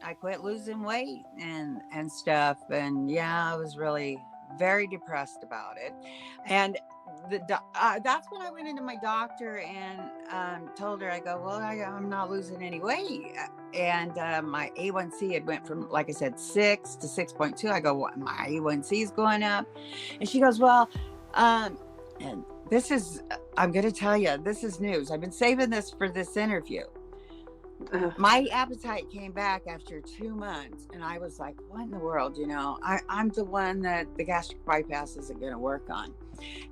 I quit losing weight and stuff. And yeah, I was really very depressed about it. And that's when I went into my doctor and told her, I go, well, I'm not losing any weight. And my A1C had went from, like I said, 6 to 6.2. I go, what? My A1C is going up. And she goes, well, and this is, I'm going to tell you, this is news. I've been saving this for this interview. Uh, My appetite came back after 2 months, and I was like, what in the world? I'm the one that the gastric bypass isn't going to work on.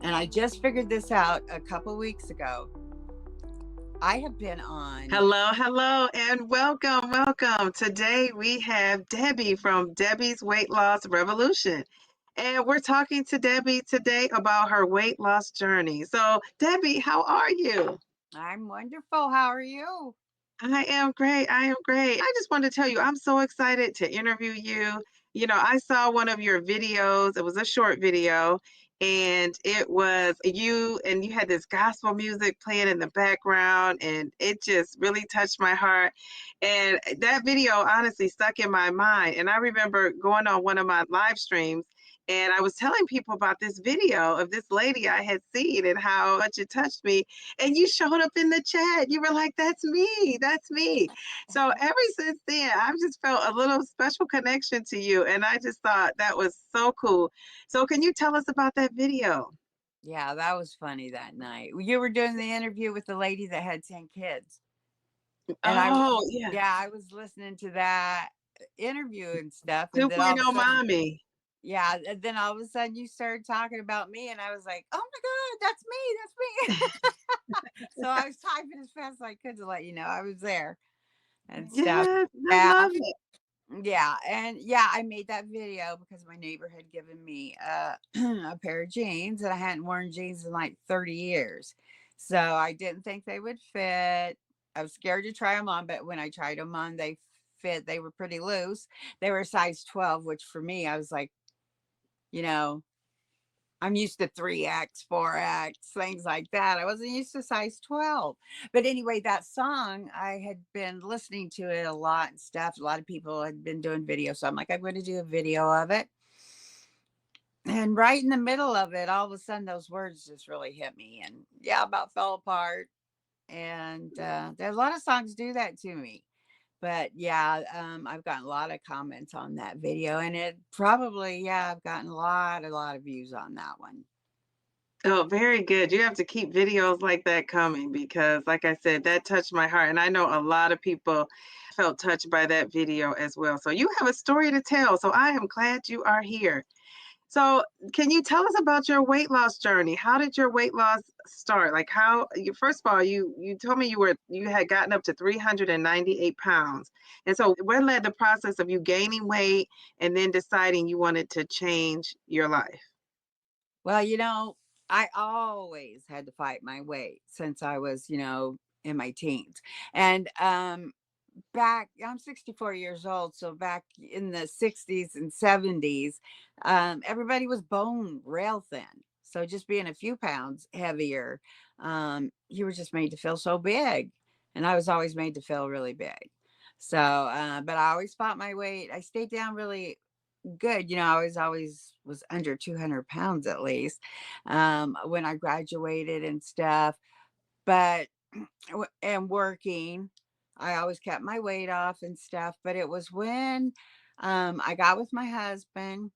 And I just figured this out a couple weeks ago. I have been on. Hello, hello, and welcome. Today we have Debbie from Debbie's Weight Loss Revolution. And we're talking to Debbie today about her weight loss journey. So, Debbie, how are you? I'm wonderful. How are you? I am great. I just wanted to tell you, I'm so excited to interview you. I saw one of your videos. It was a short video, and it was you, and you had this gospel music playing in the background, and it just really touched my heart. And that video honestly stuck in my mind. And I remember going on one of my live streams, and I was telling people about this video of this lady I had seen and how much it touched me. And you showed up in the chat. You were like, that's me. That's me. So ever since then, I've just felt a little special connection to you. And I just thought that was so cool. So can you tell us about that video? Yeah, that was funny that night. You were doing the interview with the lady that had 10 kids. And Oh, yeah. yeah, I was listening to that interview and stuff. And then all of a 2.0 sudden, mommy. yeah, and then all of a sudden you started talking about me, and I was like, "Oh my God, that's me, that's me!" So I was typing as fast as I could to let you know I was there and stuff. Yes, I Yeah, love it. yeah, and yeah, I made that video because my neighbor had given me a pair of jeans, and I hadn't worn jeans in like 30 years, so I didn't think they would fit. I was scared to try them on, but when I tried them on, they fit. They were pretty loose. They were size 12, which for me, I was like, you know, I'm used to 3X, 4X, things like that. I wasn't used to size 12. But anyway, that song, I had been listening to it a lot and stuff. A lot of people had been doing videos. So I'm like, I'm going to do a video of it. And right in the middle of it, all of a sudden, those words just really hit me. And yeah, about fell apart. And there are a lot of songs do that to me. But yeah, I've gotten a lot of comments on that video, and it probably, yeah, I've gotten a lot of views on that one. Oh, very good. You have to keep videos like that coming because, like I said, that touched my heart. And I know a lot of people felt touched by that video as well. So you have a story to tell. So I am glad you are here. So can you tell us about your weight loss journey? How did your weight loss start? Like first of all, you told me you had gotten up to 398 pounds. And so what led the process of you gaining weight and then deciding you wanted to change your life? Well, I always had to fight my weight since I was, in my teens. And back, I'm 64 years old. So back in the 60s and 70s, everybody was bone rail thin. So just being a few pounds heavier, you were just made to feel so big. And I was always made to feel really big. So, but I always fought my weight. I stayed down really good. I was always was under 200 pounds at least when I graduated and stuff. But and working, I always kept my weight off and stuff. But it was when I got with my husband,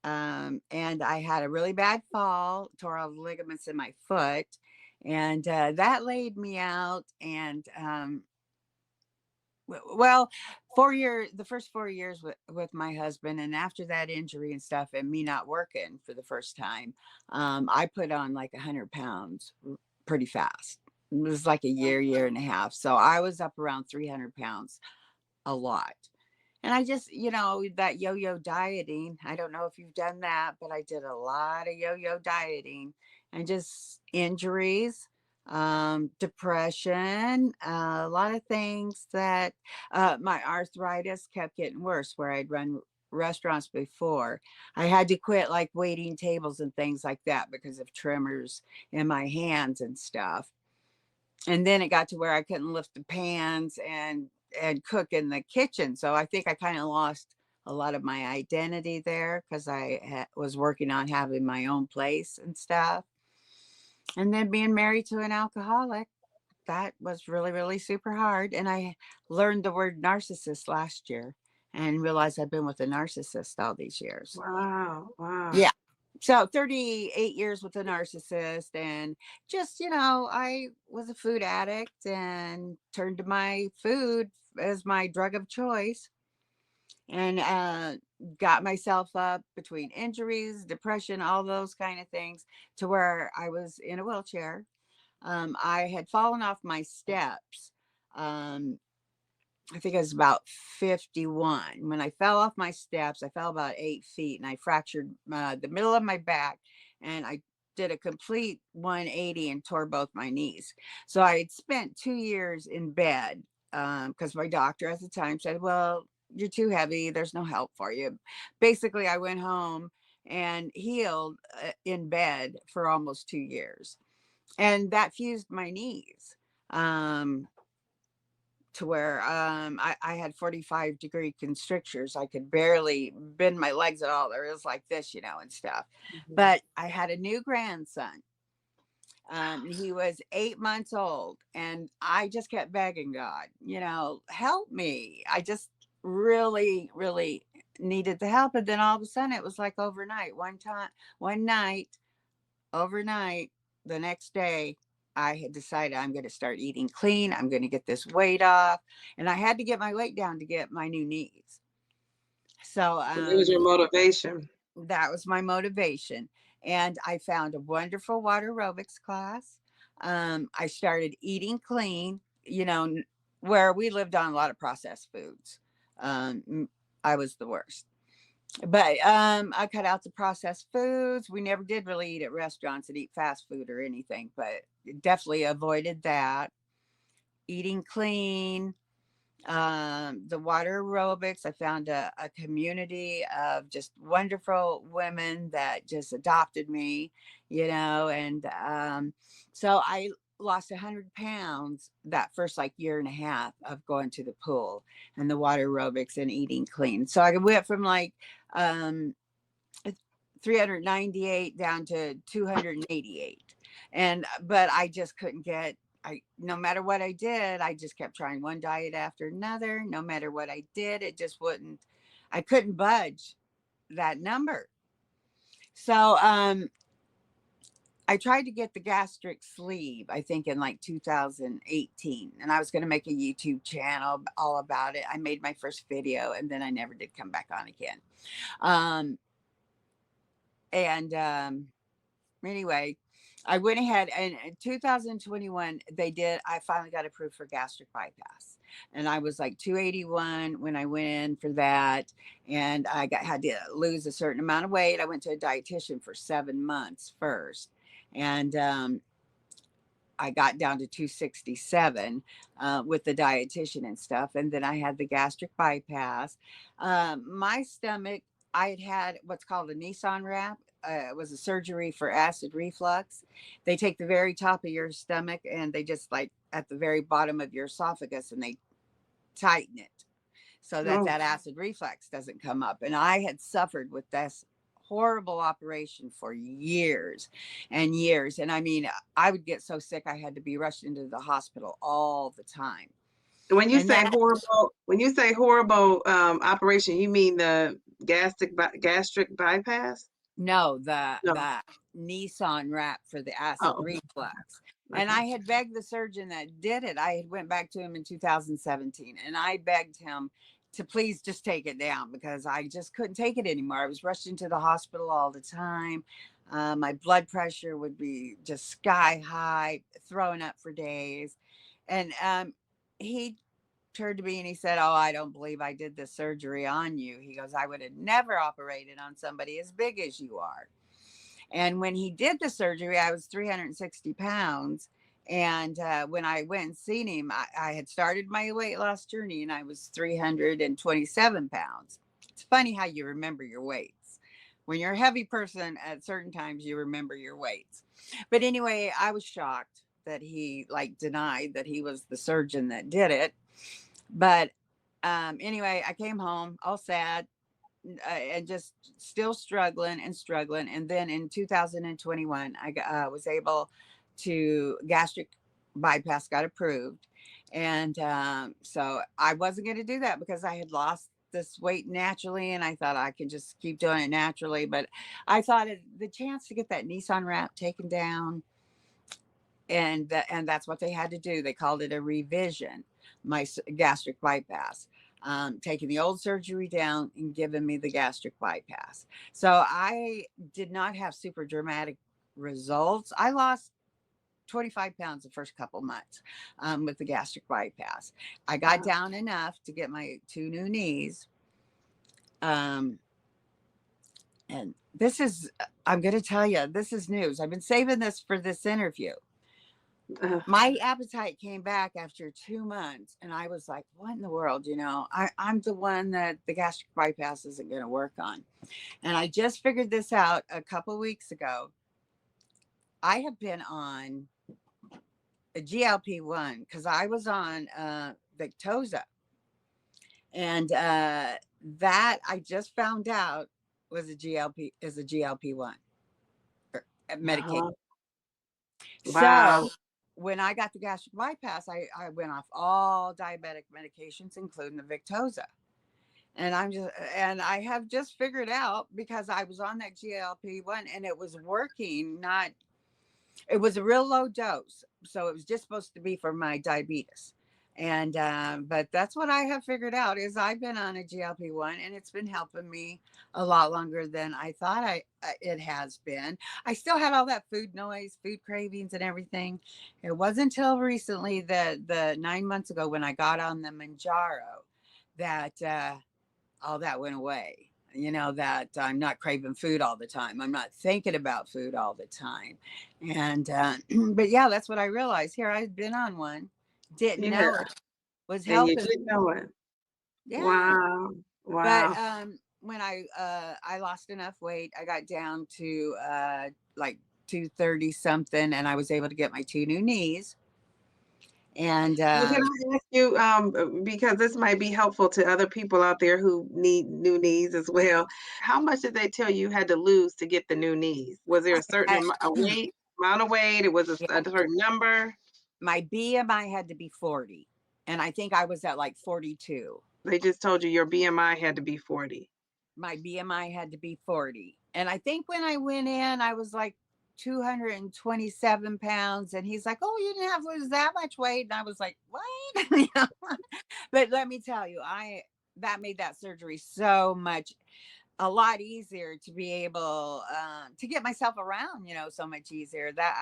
and I had a really bad fall, tore all the ligaments in my foot, and that laid me out. And well, 4 years, the first 4 years with my husband, and after that injury and stuff, and me not working for the first time, I put on like 100 pounds pretty fast. It was like a year and a half. So I was up around 300 pounds a lot. And I just, that yo yo dieting, I don't know if you've done that, but I did a lot of yo yo dieting and just injuries, depression, a lot of things that my arthritis kept getting worse where I'd run restaurants before. I had to quit like waiting tables and things like that because of tremors in my hands and stuff. And then it got to where I couldn't lift the pans, and and cook in the kitchen. So I think I kind of lost a lot of my identity there because was working on having my own place and stuff. And then being married to an alcoholic, that was really, really super hard. And I learned the word narcissist last year and realized I've been with a narcissist all these years. Wow. Wow. Yeah. So 38 years with a narcissist, and just, I was a food addict and turned to my food as my drug of choice, and got myself up between injuries, depression, all those kind of things, to where I was in a wheelchair. I had fallen off my steps. Um, I think I was about 51. When I fell off my steps, I fell about 8 feet and I fractured the middle of my back, and I did a complete 180 and tore both my knees. So I had spent 2 years in bed because my doctor at the time said, well, you're too heavy. There's no help for you. Basically, I went home and healed in bed for almost 2 years. And that fused my knees. To where I had 45-degree constrictures. I could barely bend my legs at all. There was like this, and stuff. Mhm. But I had a new grandson. He was 8 months old, and I just kept begging God, help me. I just really, really needed the help. And then all of a sudden, it was like overnight. One night, overnight, the next day, I had decided I'm going to start eating clean. I'm going to get this weight off. And I had to get my weight down to get my new knees. So So it was your motivation. that was my motivation. And I found a wonderful water aerobics class. I started eating clean, where we lived on a lot of processed foods. I was the worst. But I cut out the processed foods. We never did really eat at restaurants and eat fast food or anything, but definitely avoided that. Eating clean, the water aerobics. I found a community of just wonderful women that just adopted me, and so I lost 100 pounds that first like year and a half of going to the pool and the water aerobics and eating clean. So I went from like um 398 down to 288. And but I just couldn't get I no matter what I did, I just kept trying one diet after another. No matter what I did, it just wouldn't I couldn't budge that number. So I tried to get the gastric sleeve, I think in like 2018, and I was going to make a YouTube channel all about it. I made my first video and then I never did come back on again. Um, and Anyway, I went ahead and in 2021, I finally got approved for gastric bypass. And I was like 281 when I went in for that. And had to lose a certain amount of weight. I went to a dietitian for 7 months first. And I got down to 267 with the dietitian and stuff. And then I had the gastric bypass. My stomach, I had what's called a Nissan wrap. It was a surgery for acid reflux. They take the very top of your stomach and they just like at the very bottom of your esophagus and they tighten it so that Oh, that acid reflux doesn't come up. And I had suffered with this horrible operation for years and years. And I mean, I would get so sick, I had to be rushed into the hospital all the time. And that, when you say horrible operation, you mean the gastric bypass? no, the No. the Nissan wrap for the acid Oh, reflux. And okay. I had begged the surgeon that did it. I had went back to him in 2017 and I begged him to please just take it down because I just couldn't take it anymore. I was rushed into the hospital all the time. My blood pressure would be just sky high, throwing up for days. And he turned to me and he said, "Oh, I don't believe I did this surgery on you." He goes, "I would have never operated on somebody as big as you are." And when he did the surgery, I was 360 pounds. And when I went and seen him, I had started my weight loss journey and I was 327 pounds. It's funny how you remember your weights. When you're a heavy person, at certain times you remember your weights. But anyway, I was shocked that he like denied that he was the surgeon that did it. But anyway, I came home all sad, and just still struggling and struggling. And then in 2021, was able to gastric bypass got approved, and so I wasn't going to do that because I had lost this weight naturally, and I thought I could just keep doing it naturally. But I thought the chance to get that Nissan wrap taken down, and that's what they had to do. They called it a revision, my gastric bypass, taking the old surgery down and giving me the gastric bypass. So I did not have super dramatic results. I lost 25 pounds the first couple months with the gastric bypass. I got Wow. down enough to get my two new knees. Um, and this is, I'm going to tell you, this is news. I've been saving this for this interview. Uh, My appetite came back after 2 months, and I was like, what in the world? I'm the one that the gastric bypass isn't going to work on. And I just figured this out a couple weeks ago. I have been on a GLP-1 because I was on Victoza, and that I just found out was a GLP-1 medication. uh-huh. So Wow. when I got the gastric bypass, I went off all diabetic medications, including the Victoza. And I have just figured out, because I was on that GLP-1 and it was working, not, it was a real low dose. So it was just supposed to be for my diabetes. And, but that's what I have figured out is I've been on a GLP-1 and it's been helping me a lot longer than I thought it has been. I still had all that food noise, food cravings and everything. It wasn't until recently, that the 9 months ago when I got on the Mounjaro, that, all that went away. That I'm not craving food all the time. I'm not thinking about food all the time. And, but yeah, that's what I realized. Here, I've been on one, didn't Yeah. know it was And you helping. didn't know it. Yeah. Wow. But Wow. when I lost enough weight, I got down to like 230 something, and I was able to get my two new knees. And Well, can I ask you, because this might be helpful to other people out there who need new knees as well. How much did they tell you had to lose to get the new knees? Was there a certain I, a weight, amount of weight? It was yeah, a certain number? my BMI had to be 40, and I think I was at like 42. They just told you your BMI had to be 40. My BMI had to be 40. And I think when I went in, I was like 227 pounds. And he's like, oh, you didn't have to lose that much weight. And I was like, what? But let me tell you, that made that surgery so much, a lot easier to be able to get myself around, so much easier. That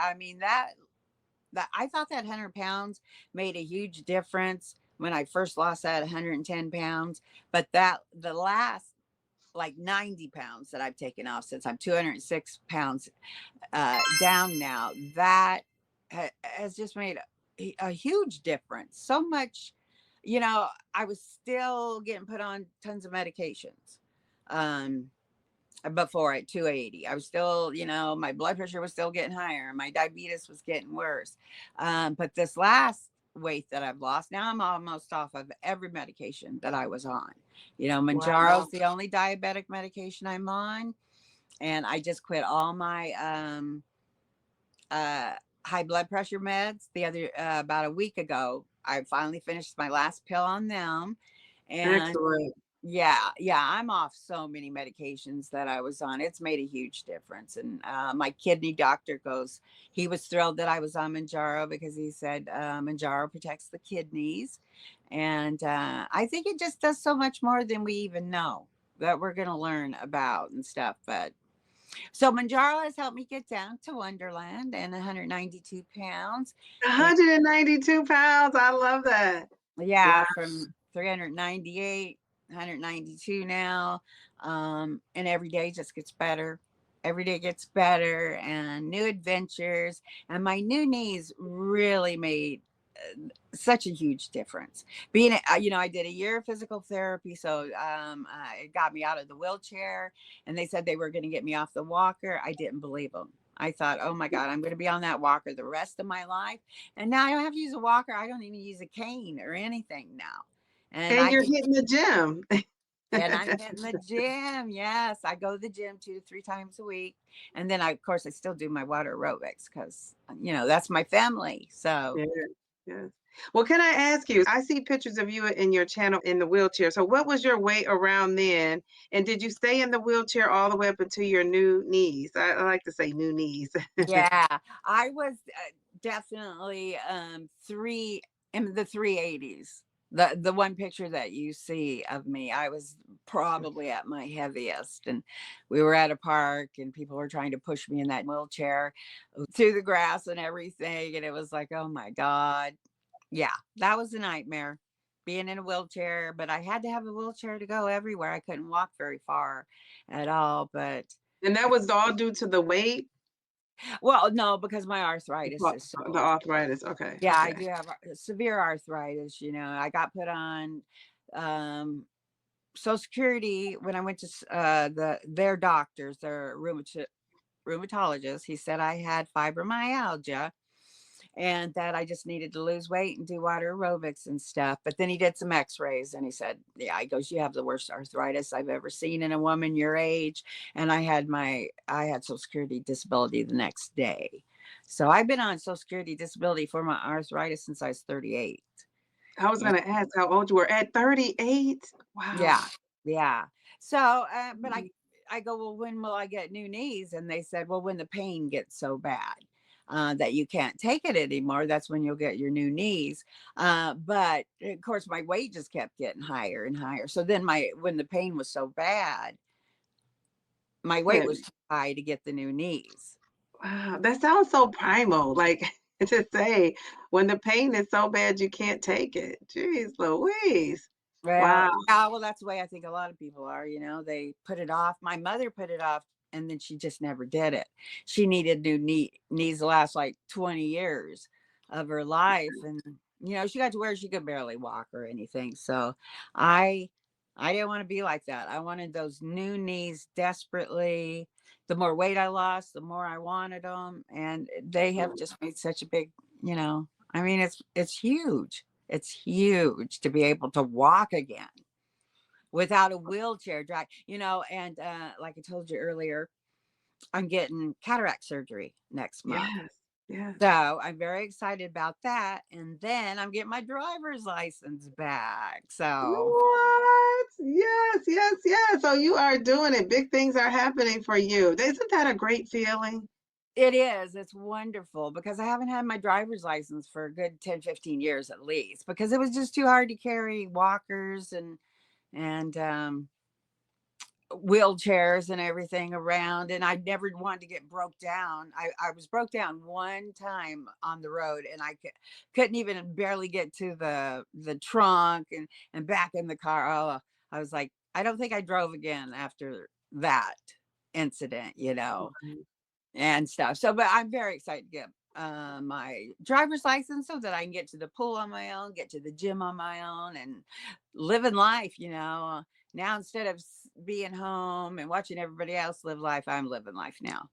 I thought that 100 pounds made a huge difference when I first lost that 110 pounds. But that the last like 90 pounds that I've taken off since I'm 206 pounds down now, that has just made a huge difference. So much, I was still getting put on tons of medications. Um, Before at 280, I was still, my blood pressure was still getting higher, my diabetes was getting worse. But this last weight that I've lost, now I'm almost off of every medication that I was on. Wow. Manjaro's the only diabetic medication I'm on, and I just quit all my uh high blood pressure meds the other about a week ago. I finally finished my last pill on them. And Excellent. yeah, I'm off so many medications that I was on. It's made a huge difference. And my kidney doctor he was thrilled that I was on Mounjaro, because he said Mounjaro protects the kidneys. And I think it just does so much more than we even know, that we're going to learn about and stuff. But so Mounjaro has helped me get down to Wonderland and 192 pounds. And 192 pounds. I love that. Wow. yeah, from 398, 192 now. And every day just gets better. Every day gets better, and new adventures. And my new knees really made such a huge difference. I did a year of physical therapy, so it got me out of the wheelchair, and they said they were going to get me off the walker. I didn't believe them. I thought, oh my God, I'm going to be on that walker the rest of my life. And now I don't have to use a walker. I don't even use a cane or anything now. And And I you're can hitting the gym. and I'm hitting the gym. Yes, I go to the gym 2 to 3 times a week, and then of course, I still do my water aerobics because that's my family. So Yeah, yes. Well, can I ask you, I see pictures of you in your channel in the wheelchair. So what was your weight around then? And did you stay in the wheelchair all the way up until your new knees? I like to say new knees. yeah, I was definitely three in the 380s. The one picture that you see of me, I was probably at my heaviest, and we were at a park, and people were trying to push me in that wheelchair through the grass and everything, and it was like, oh my god, yeah, that was a nightmare being in a wheelchair. But I had to have a wheelchair to go everywhere. I couldn't walk very far at all, but And that was all due to the weight? well, no, because my arthritis is The so arthritis. Okay, yeah, I okay. do have severe arthritis. I got put on um, Social Security when I went to their doctors, their rheumatologist. He said I had fibromyalgia and that I just needed to lose weight and do water aerobics and stuff. But then he did some X-rays and he said, "Yeah," he goes, "You have the worst arthritis I've ever seen in a woman your age." And I had Social Security disability the next day. So I've been on Social Security disability for my arthritis since I was 38. I was gonna ask how old you were. At 38? Yeah, Wow. yeah. So, but I go, well, when will I get new knees? And they said, well, when the pain gets so bad that you can't take it anymore, that's when you'll get your new knees. But of course, my weight just kept getting higher and higher. So then when the pain was so bad, my weight Good. was too high to get the new knees. Wow, that sounds so primal, like, to say, when the pain is so bad you can't take it. Jeez Louise. Well, Wow. yeah, well, that's the way I think a lot of people are, they put it off. My mother put it off and then she just never did it. She needed knees the last like 20 years of her life. And, she got to where she could barely walk or anything. So I, I didn't want to be like that. I wanted those new knees desperately. The more weight I lost, the more I wanted them. And they have just made such a big, I mean, it's huge. It's huge to be able to walk again without a wheelchair drive, and like I told you earlier, I'm getting cataract surgery next month. Yes, yes. So I'm very excited about that. And then I'm getting my driver's license back. So What? Yes, yes, yes. So you are doing it. Big things are happening for you. Isn't that a great feeling? it is. It's wonderful because I haven't had my driver's license for a good 10, 15 years at least because it was just too hard to carry walkers and wheelchairs and everything around, and I never wanted to get broke down. I was broke down one time on the road and couldn't even barely get to the trunk and back in the car. Oh, I was like, I don't think I drove again after that incident, Okay. and stuff. So, but I'm very excited to get my driver's license so that I can get to the pool on my own, get to the gym on my own, and living life. Now instead of being home and watching everybody else live life, I'm living life now.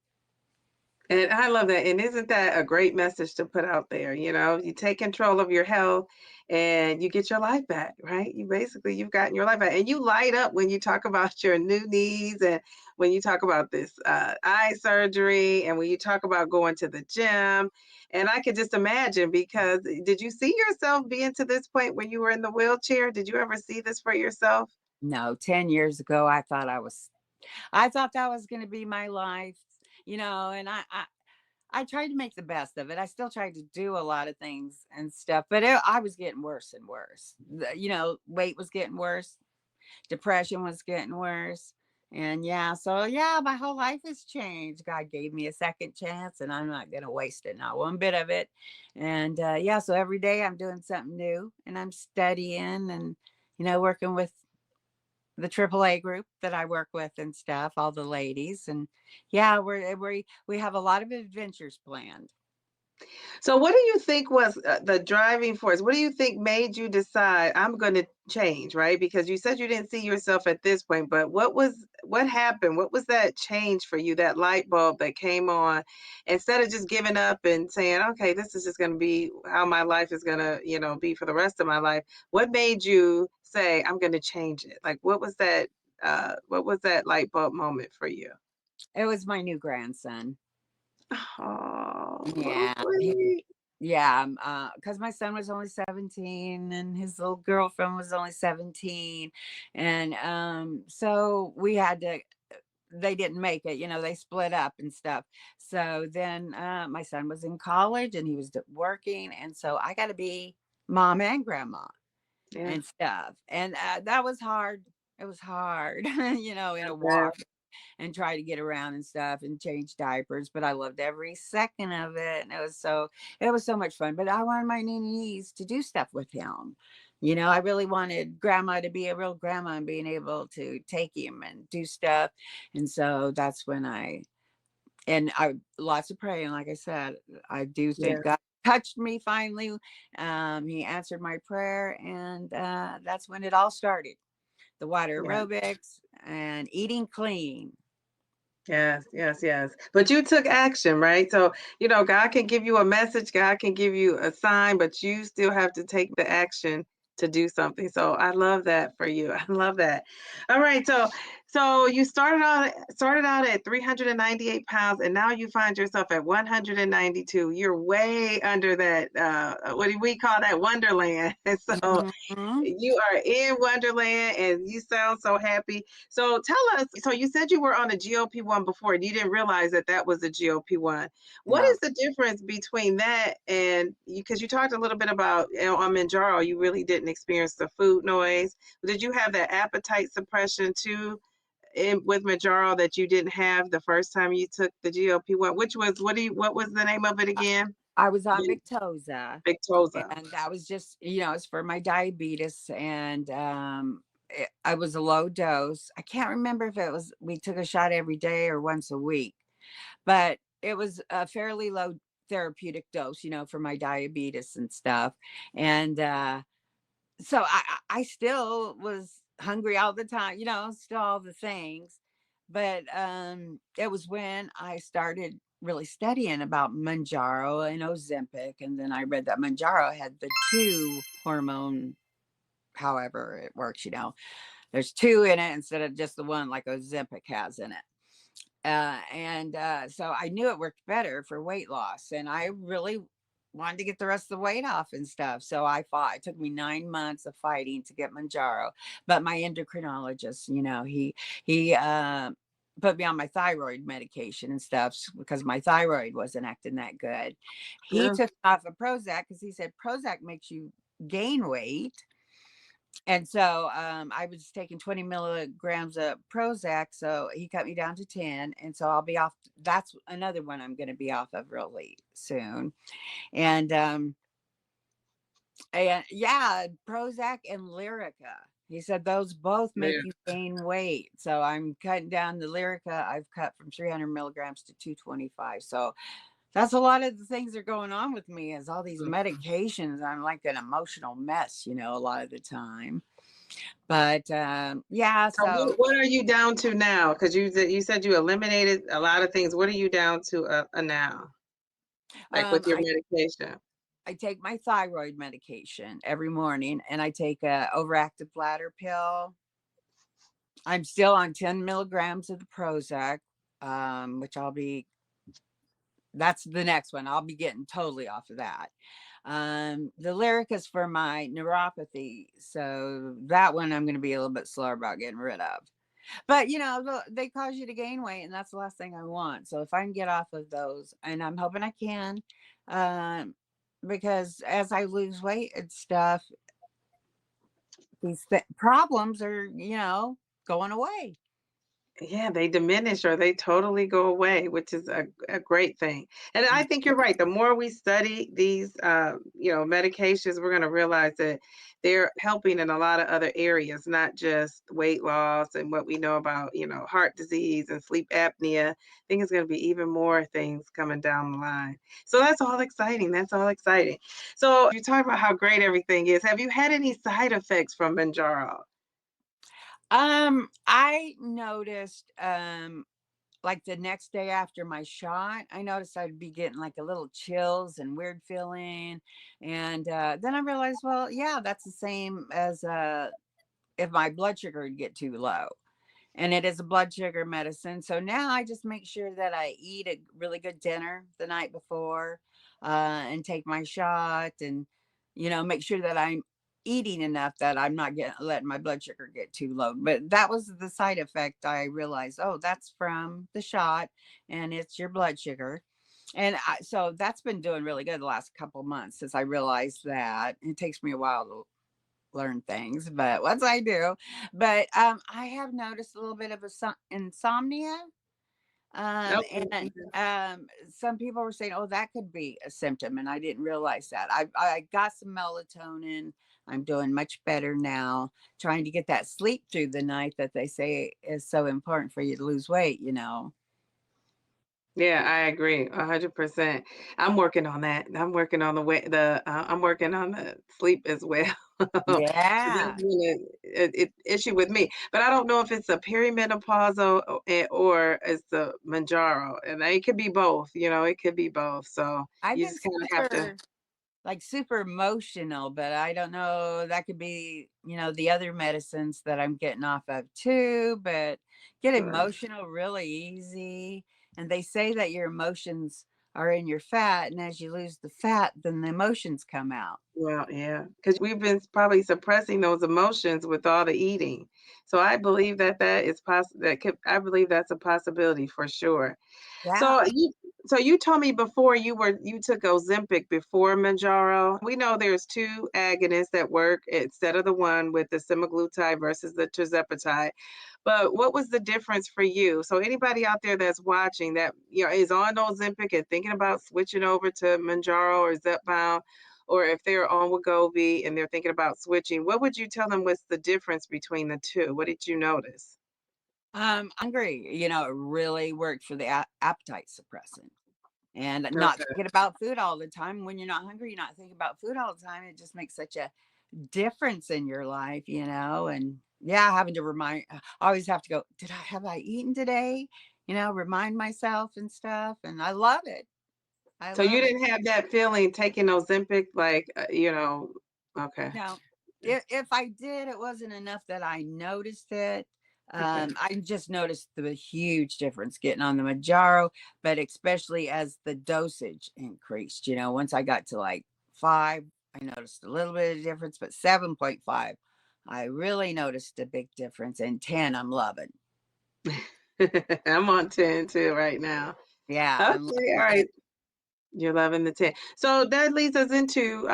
And I love that. And isn't that a great message to put out there? You take control of your health and you get your life back, right? You've gotten your life back. And you light up when you talk about your new knees and when you talk about this eye surgery and when you talk about going to the gym. And I could just imagine because did you see yourself being to this point when you were in the wheelchair? Did you ever see this for yourself? No, 10 years ago, I thought that was going to be my life, and I tried to make the best of it. I still tried to do a lot of things and stuff, but I was getting worse and worse. Weight was getting worse, depression was getting worse. And yeah, so yeah, my whole life has changed. God gave me a second chance and I'm not going to waste it, not one bit of it. And yeah, so every day I'm doing something new and I'm studying and, working with the AAA group that I work with and stuff, all the ladies. And yeah, we have a lot of adventures planned. So what do you think was the driving force? What do you think made you decide I'm going to change, right? Because you said you didn't see yourself at this point, but what happened? What was that change for you, that light bulb that came on instead of just giving up and saying, "Okay, this is just going to be how my life is going to, be for the rest of my life." What made you say, "I'm going to change it?" Like what was that light bulb moment for you? It was my new grandson. Oh, so Yeah, sweet. yeah, because my son was only 17 and his little girlfriend was only 17, and so we had to. They didn't make it, they split up and stuff. So then my son was in college and he was working, and so I got to be mom and grandma Yeah, and stuff, and that was hard. It was hard, in I a bet. walk and try to get around and stuff and change diapers, but I loved every second of it. And it was so much fun. But I wanted my niece to do stuff with him. I really wanted grandma to be a real grandma and being able to take him and do stuff. And so that's when I lots of praying, like I said, I do Yeah, think God touched me finally. He answered my prayer, and that's when it all started. The water yeah. aerobics and eating clean. Yes, yes, yes. But you took action, right? So, God can give you a message, God can give you a sign, but you still have to take the action to do something. So I love that for you. I love that. All right. So you started out at 398 pounds and now you find yourself at 192. You're way under that what do we call that? Wonderland. And so Mhm. you are in Wonderland and you sound so happy. So tell us, so you said you were on a GLP-1 before and you didn't realize that that was a GLP-1. What No. is the difference between that and because you talked a little bit about on Mounjaro, you really didn't experience the food noise. Did you have that appetite suppression too with Mounjaro that you didn't have the first time you took the GLP-1? Which was what was the name of it I again? I was on You- Victoza, Victoza. and that was just, it's for my diabetes, and I was a low dose. I can't remember if it was we took a shot every day or once a week, but it was a fairly low therapeutic dose, for my diabetes and stuff. And so I still was hungry all the time, still all the things. But it was when I started really studying about Manjaro and Ozempic, and then I read that Manjaro had the two hormone, however it works, there's two in it instead of just the one like Ozempic has in it. And so I knew it worked better for weight loss, and I really wanted to get the rest of the weight off and stuff. So I fought. It took me 9 months of fighting to get Manjaro, but my endocrinologist, he put me on my thyroid medication and stuff because my thyroid wasn't acting that good. He Yeah. took off of Prozac because he said Prozac makes you gain weight, and so I was taking 20 milligrams of Prozac. So he cut me down to 10. And so I'll be off. That's another one I'm going to be off of really soon. And, and yeah, Prozac and Lyrica. He said those both make Yeah. you gain weight. So I'm cutting down the Lyrica. I've cut from 300 milligrams to 225. So that's a lot of the things that are going on with me is all these Mhm. medications. I'm like an emotional mess, a lot of the time. But, yeah, So so, what are you down to now? Because you said you eliminated a lot of things. What are you down to now? Like with um, your I medication? I take my thyroid medication every morning, and I take a overactive bladder pill. I'm still on 10 milligrams of the Prozac, which that's the next one. I'll be getting totally off of that. The Lyric is for my neuropathy, so that one I'm going to be a little bit slower about getting rid of. But they cause you to gain weight, and that's the last thing I want. So if I can get off of those, and I'm hoping I can, um, because as I lose weight and stuff, these problems are going away. Yeah, they diminish or they totally go away, which is a great thing. And I think you're right. The more we study these, medications, we're going to realize that they're helping in a lot of other areas, not just weight loss and what we know about, heart disease and sleep apnea. I think it's going to be even more things coming down the line. So that's all exciting. That's all exciting. So you talk about how great everything is. Have you had any side effects from Manjaro? I noticed, like the next day after my shot, I noticed I'd be getting like a little chills and weird feeling. And then I realized, well, yeah, that's the same as if my blood sugar would get too low. And it is a blood sugar medicine. So now I just make sure that I eat a really good dinner the night before, and take my shot, and make sure that I'm eating enough that I'm not getting letting my blood sugar get too low. But that was the side effect. I realized, oh, that's from the shot, and it's your blood sugar. And so that's been doing really good the last couple months since I realized that. It takes me a while to learn things, but once I do, but I have noticed a little bit of a insomnia. Okay. And some people were saying, "Oh, that could be a symptom," and I didn't realize that. I got some melatonin. I'm doing much better now, trying to get that sleep through the night that they say is so important for you to lose weight. Yeah, I agree 100%. I'm working on that. I'm working on I'm working on the sleep as well. So that's Yeah. been a issue with me, but I don't know if it's a perimenopausal or it's the Manjaro, and it could be both, it could be both. So I've you been just kind of have to. super emotional, but I don't know. That could be, the other medicines that I'm getting off of too, but get Sure. emotional really easy. And they say that your emotions are in your fat. And as you lose the fat, then the emotions come out. Well, yeah, because we've been probably suppressing those emotions with all the eating. So I believe that is I believe that's a possibility for sure. So Yeah. you told me before you took Ozempic before Mounjaro. We know there's 2 agonists that work instead of the one with the semaglutide versus the tirzepatide. But what was the difference for you? So anybody out there that's watching that, is on Ozempic and thinking about switching over to Mounjaro or Zepbound, or if they're on Wegovy and they're thinking about switching, what would you tell them what's the difference between the 2? What did you notice? Hungry, it really worked for the appetite suppressant. And not Okay. thinking about food all the time. When you're not hungry, you're not thinking about food all the time. It just makes such a difference in your life. And yeah, having to I always have to go, have I eaten today? Remind myself and stuff. And I love it. I So you love it. didn't have that feeling taking Ozempic, like, okay, No, if I did, it wasn't enough that I noticed it. okay. I just noticed the huge difference getting on the Manjaro, but especially as the dosage increased. Once I got to like 5, I noticed a little bit of difference, but 7.5, I really noticed a big difference. And 10, I'm loving. I'm on 10 too right now. Yeah, Okay, I'm all loving the 10. right. You're loving the 10. So that leads us into,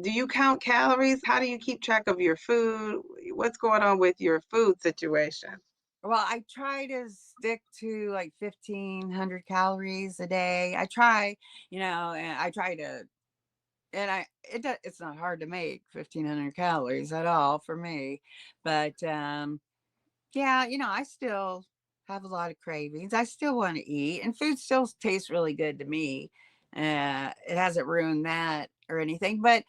do you count calories? How do you keep track of your food? What's going on with your food situation? Well, I try to stick to like 1,500 calories a day. I try, and I try to. And it's not hard to make 1,500 calories at all for me, but, yeah, I still have a lot of cravings. I still wanna eat, and food still tastes really good to me. It hasn't ruined that or anything, but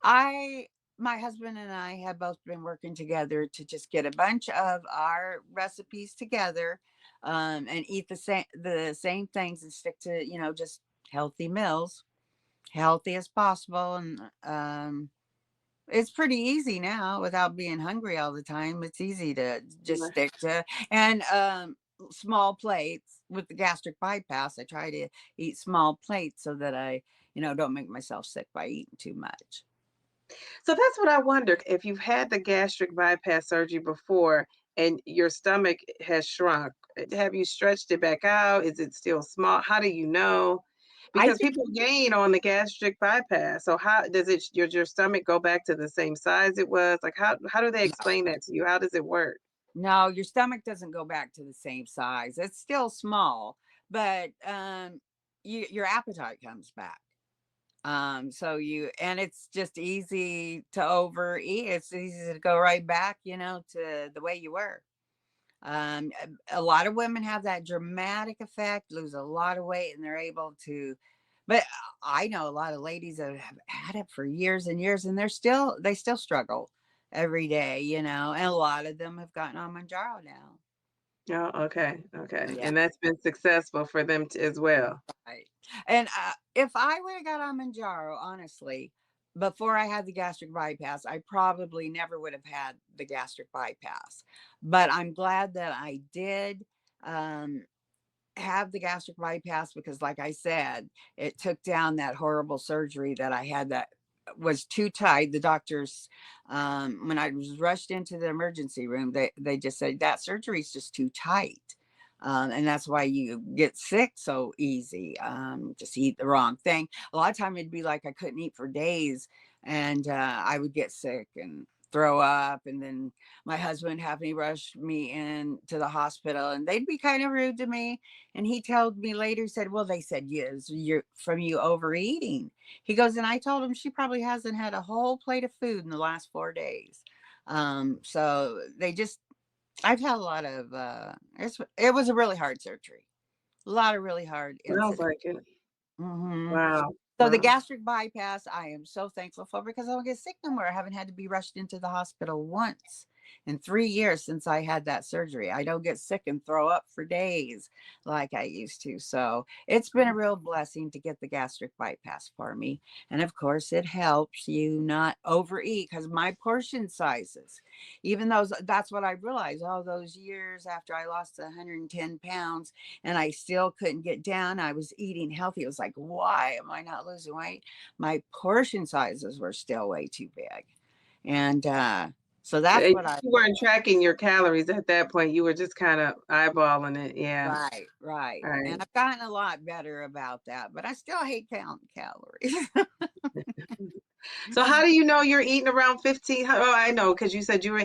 I my husband and I have both been working together to just get a bunch of our recipes together, and eat the same things and stick to, just healthy meals, healthy as possible. And it's pretty easy now without being hungry all the time. It's easy to just stick to, and small plates with the gastric bypass. I try to eat small plates so that I don't make myself sick by eating too much. So that's what I wonder. If you've had the gastric bypass surgery before and your stomach has shrunk, have you stretched it back out? Is it still small? How do you know? I Because think people gain on the gastric bypass. So how does your stomach go back to the same size it was? Like how do they explain that to you? How does it work? No, your stomach doesn't go back to the same size. It's still small, but your appetite comes back. So you, and it's just easy to overeat. It's easy to go right back, to the way you were. A lot of women have that dramatic effect, lose a lot of weight, and they're able to. But I know a lot of ladies that have had it for years and years, and they still struggle every day, and a lot of them have gotten on Mounjaro now. Oh, okay, okay, Yeah. and that's been successful for them t as well. Right. And if I would have got on Manjaro, honestly, before I had the gastric bypass, I probably never would have had the gastric bypass. But I'm glad that I did. Um, have the gastric bypass because, like I said, it took down that horrible surgery that I had that was too tight. The doctors, when I was rushed into the emergency room, they just said that surgery is just too tight. And that's why you get sick so easy. Just eat the wrong thing. A lot of time it'd be like I couldn't eat for days, and I would get sick and throw up, and then my husband have me rush me in to the hospital, and they'd be kind of rude to me. And he told me later, he said, well, they said, yes, you're from you overeating. He goes, and I told him she probably hasn't had a whole plate of food in the last 4 days. So they just, I've had a lot of, it was a really hard surgery, a lot of really hard Sounds incidents. like it. Hmm. Wow, So the wow. gastric bypass, I am so thankful for because I don't get sick no more. I haven't had to be rushed into the hospital once in 3 years since I had that surgery. I don't get sick and throw up for days like I used to. So it's been a real blessing to get the gastric bypass for me. And of course, it helps you not overeat because my portion sizes, even though that's what I realized all those years after I lost 110 pounds and I still couldn't get down. I was eating healthy. It was like, why am I not losing weight? My portion sizes were still way too big. And so that's You what I, weren't tracking your calories at that point, you were just kinda eyeballing it, yeah, right, right. right. And I've gotten a lot better about that, but I still hate counting calories. So how do you know you're eating around 15? Oh, I know, because you said you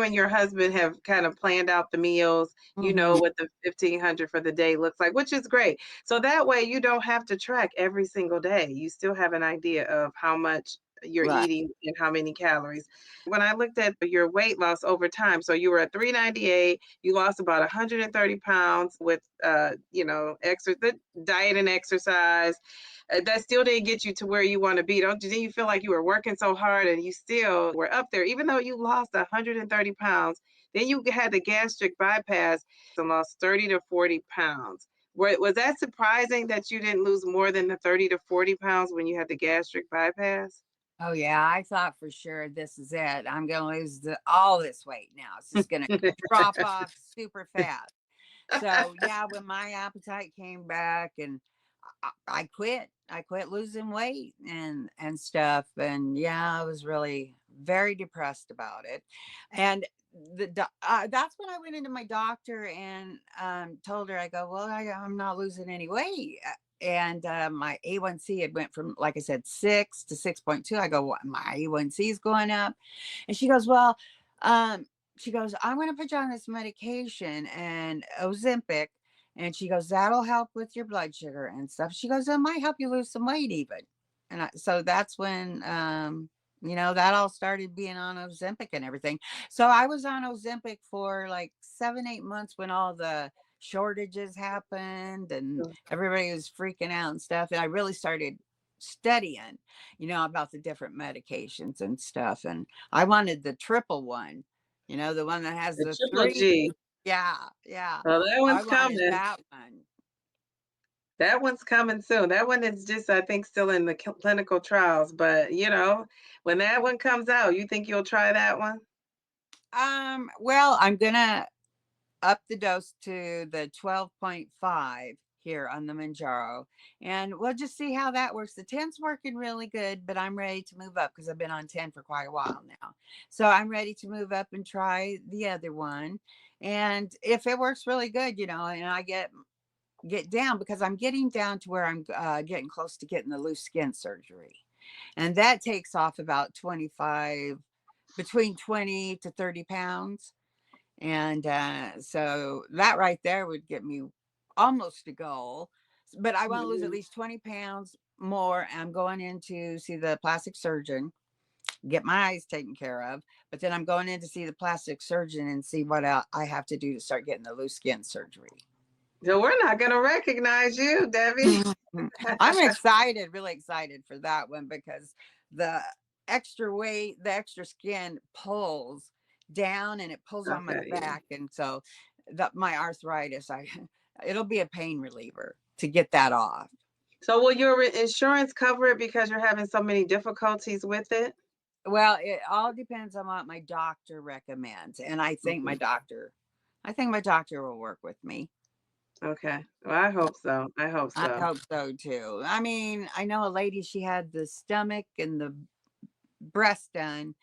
and your husband have kind of planned out the meals, you know Hmm. what the 1,500 for the day looks like, which is great. So that way you don't have to track every single day. You still have an idea of how much you're Right. eating and how many calories. When I looked at your weight loss over time, so you were at 398, you lost about 130 pounds with the diet and exercise, that still didn't get you to where you want to be. Don't you feel like you were working so hard and you still were up there, even though you lost 130 pounds? Then you had the gastric bypass and lost 30 to 40 pounds. Was that surprising that you didn't lose more than the 30 to 40 pounds when you had the gastric bypass? Oh yeah, I thought for sure this is it. I'm gonna lose all this weight now. It's just gonna drop off super fast. So yeah, when my appetite came back and I quit. I quit losing weight and stuff. And yeah, I was really very depressed about it. And that's when I went into my doctor and told her, I go, well, I'm not losing any weight. And my A1C had went from, like I said, 6 to 6.2. I go, what, my A1C is going up. And she goes, well, um, she goes, I'm going to put you on this medication and Ozempic, and she goes, that'll help with your blood sugar and stuff. She goes, that might help you lose some weight even. And so that's when, that all started being on Ozempic and everything. So I was on Ozempic for like 7, 8 months when all the shortages happened and everybody was freaking out and stuff. And I really started studying, about the different medications and stuff. And I wanted the triple one, the one that has The the triple three. G. Yeah, yeah. Oh, that I one's wanted coming. that one. That one's coming soon. That one is just, I think, still in the clinical trials. But when that one comes out, you think you'll try that one? Well, I'm gonna up the dose to the 12.5 here on the Manjaro, and we'll just see how that works. The 10's working really good, but I'm ready to move up because I've been on 10 for quite a while now. So I'm ready to move up and try the other one. And if it works really good, and I get down because I'm getting down to where I'm getting close to getting the loose skin surgery. And that takes off about 25, between 20 to 30 pounds. And so that right there would get me almost a goal. But I want to lose at Mhm. least 20 pounds more. I'm going in to see the plastic surgeon, get my eyes taken care of. But then I'm going in to see the plastic surgeon and see what I have to do to start getting the loose skin surgery. So we're not gonna recognize you, Debbie. I'm excited, really excited for that one because the extra weight, the extra skin pulls down and it pulls on my Okay, yeah. back. And so my arthritis, it'll be a pain reliever to get that off. So will your insurance cover it because you're having so many difficulties with it? Well, it all depends on what my doctor recommends. And Mhm. I think my doctor will work with me. Okay. Well, I hope so. I hope I so. hope so too. I mean, I know a lady, she had the stomach and the breast done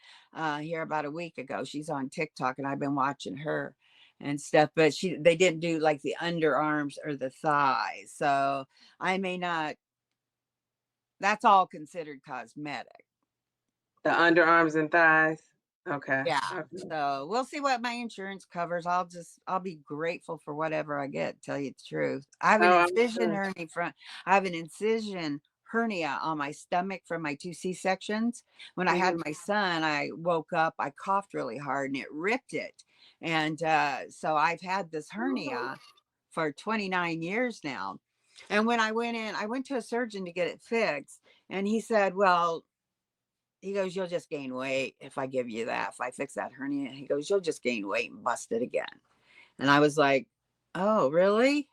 here about a week ago. She's on TikTok and I've been watching her and stuff, but they didn't do like the underarms or the thighs. So I may not, that's all considered cosmetic. The underarms and thighs. Okay. Yeah. Okay. So we'll see what my insurance covers. I'll be grateful for whatever I get, tell you the truth. Oh, I'm sure. I have an incision hernia on my stomach from my two C-sections. When I had Mhm. my son, I woke up, I coughed really hard and it ripped it. And so I've had this hernia for 29 years now. And when I went in, I went to a surgeon to get it fixed. And he said, well, he goes, you'll just gain weight if I give you that. If I fix that hernia, he goes, you'll just gain weight and bust it again. And I was like, oh, really?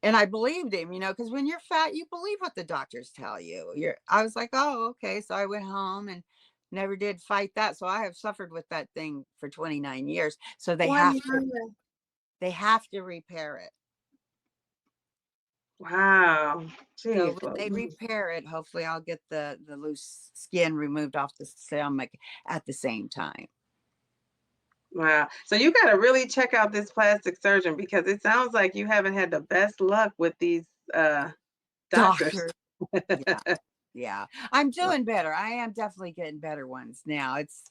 And I believed him, because when you're fat, you believe what the doctors tell you. I was like, oh, okay. So I went home and never did fight that. So I have suffered with that thing for 29 years. So Wow. they have to repair it. Wow. So Jeez. when Well, they repair it, hopefully I'll get the loose skin removed off the stomach at the same time. wow. So you got to really check out this plastic surgeon because it sounds like you haven't had the best luck with these doctors. Doctor. Yeah. Yeah. I'm doing better. I am definitely getting better ones now. It's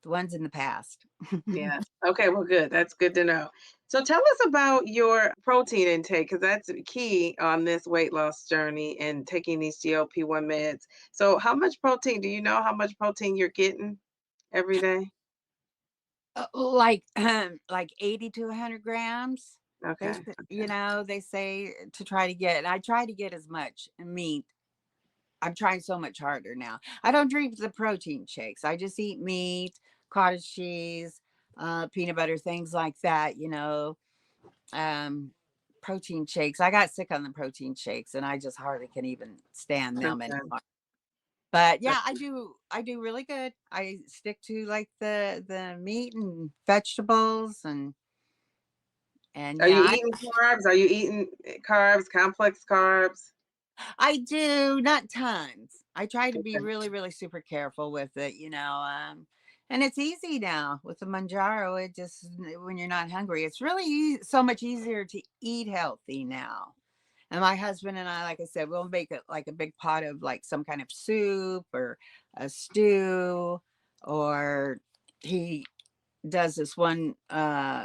the ones in the past. Yeah. Okay, well, good. That's good to know. So tell us about your protein intake because that's key on this weight loss journey and taking these GLP-1 meds. So how much protein, do you know how much protein you're getting every day? Like 80 to 100 grams. Okay. They say to try to get, and I try to get as much meat. I'm trying so much harder now. I don't drink the protein shakes. I just eat meat, cottage cheese, peanut butter, things like that, um protein shakes. I got sick on the protein shakes and I just hardly can even stand them Okay. anymore. But yeah, I do really good. I stick to like the meat and vegetables and Are you yeah, eating carbs? Are you eating carbs, complex carbs? I do not tons. I try to be Okay. really, really super careful with it, and it's easy now with the Mounjaro. It just when you're not hungry, it's really so much easier to eat healthy now. And my husband and I, like I said, we'll make it like a big pot of like some kind of soup or a stew, or he does this one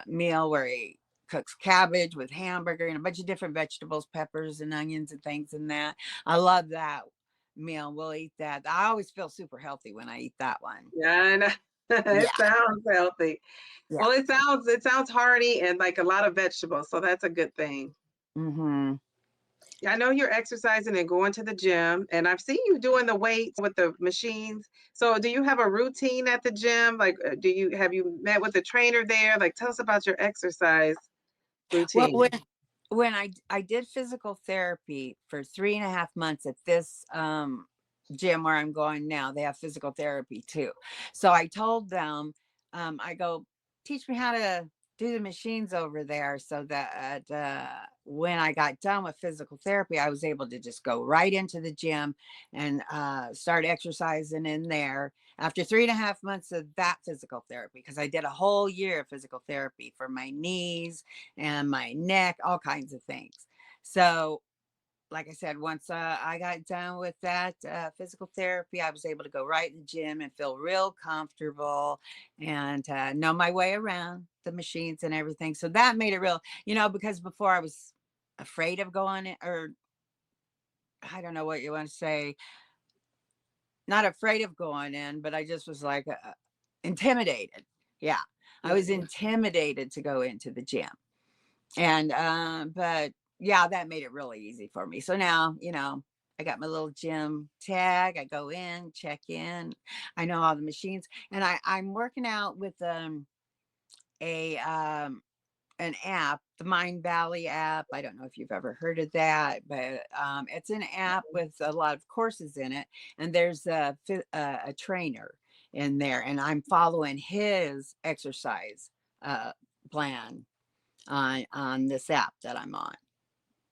meal where he cooks cabbage with hamburger and a bunch of different vegetables, peppers and onions and things and that. I love that meal. We'll eat that. I always feel super healthy when I eat that one. Yeah, I know. Yeah. It sounds healthy. Yeah. Well, it sounds hearty and like a lot of vegetables, so that's a good thing. Hmm. Yeah, I know you're exercising and going to the gym, and I've seen you doing the weights with the machines. So, do you have a routine at the gym? Like, have you met with a trainer there? Like, tell us about your exercise Well, when routine. when I did physical therapy for 3.5 months at this gym where I'm going now, they have physical therapy too. So I told them, I go, teach me how to do the machines over there so that when I got done with physical therapy, I was able to just go right into the gym and start exercising in there after 3.5 months of that physical therapy, because I did a whole year of physical therapy for my knees and my neck, all kinds of things. So like I said, once I got done with that physical therapy, I was able to go right in the gym and feel real comfortable and know my way around the machines and everything. So that made it real, because before I was afraid of going in, or I don't know what you want to say, not afraid of going in, but I just was like intimidated. Yeah. I was Mhm. intimidated to go into the gym. And but yeah, that made it really easy for me. So now, I got my little gym tag. I go in, check in. I know all the machines, and I'm working out with a an app, the Mind Valley app. I don't know if you've ever heard of that, but it's an app with a lot of courses in it, and there's a trainer in there, and I'm following his exercise uh, plan on this app that I'm on.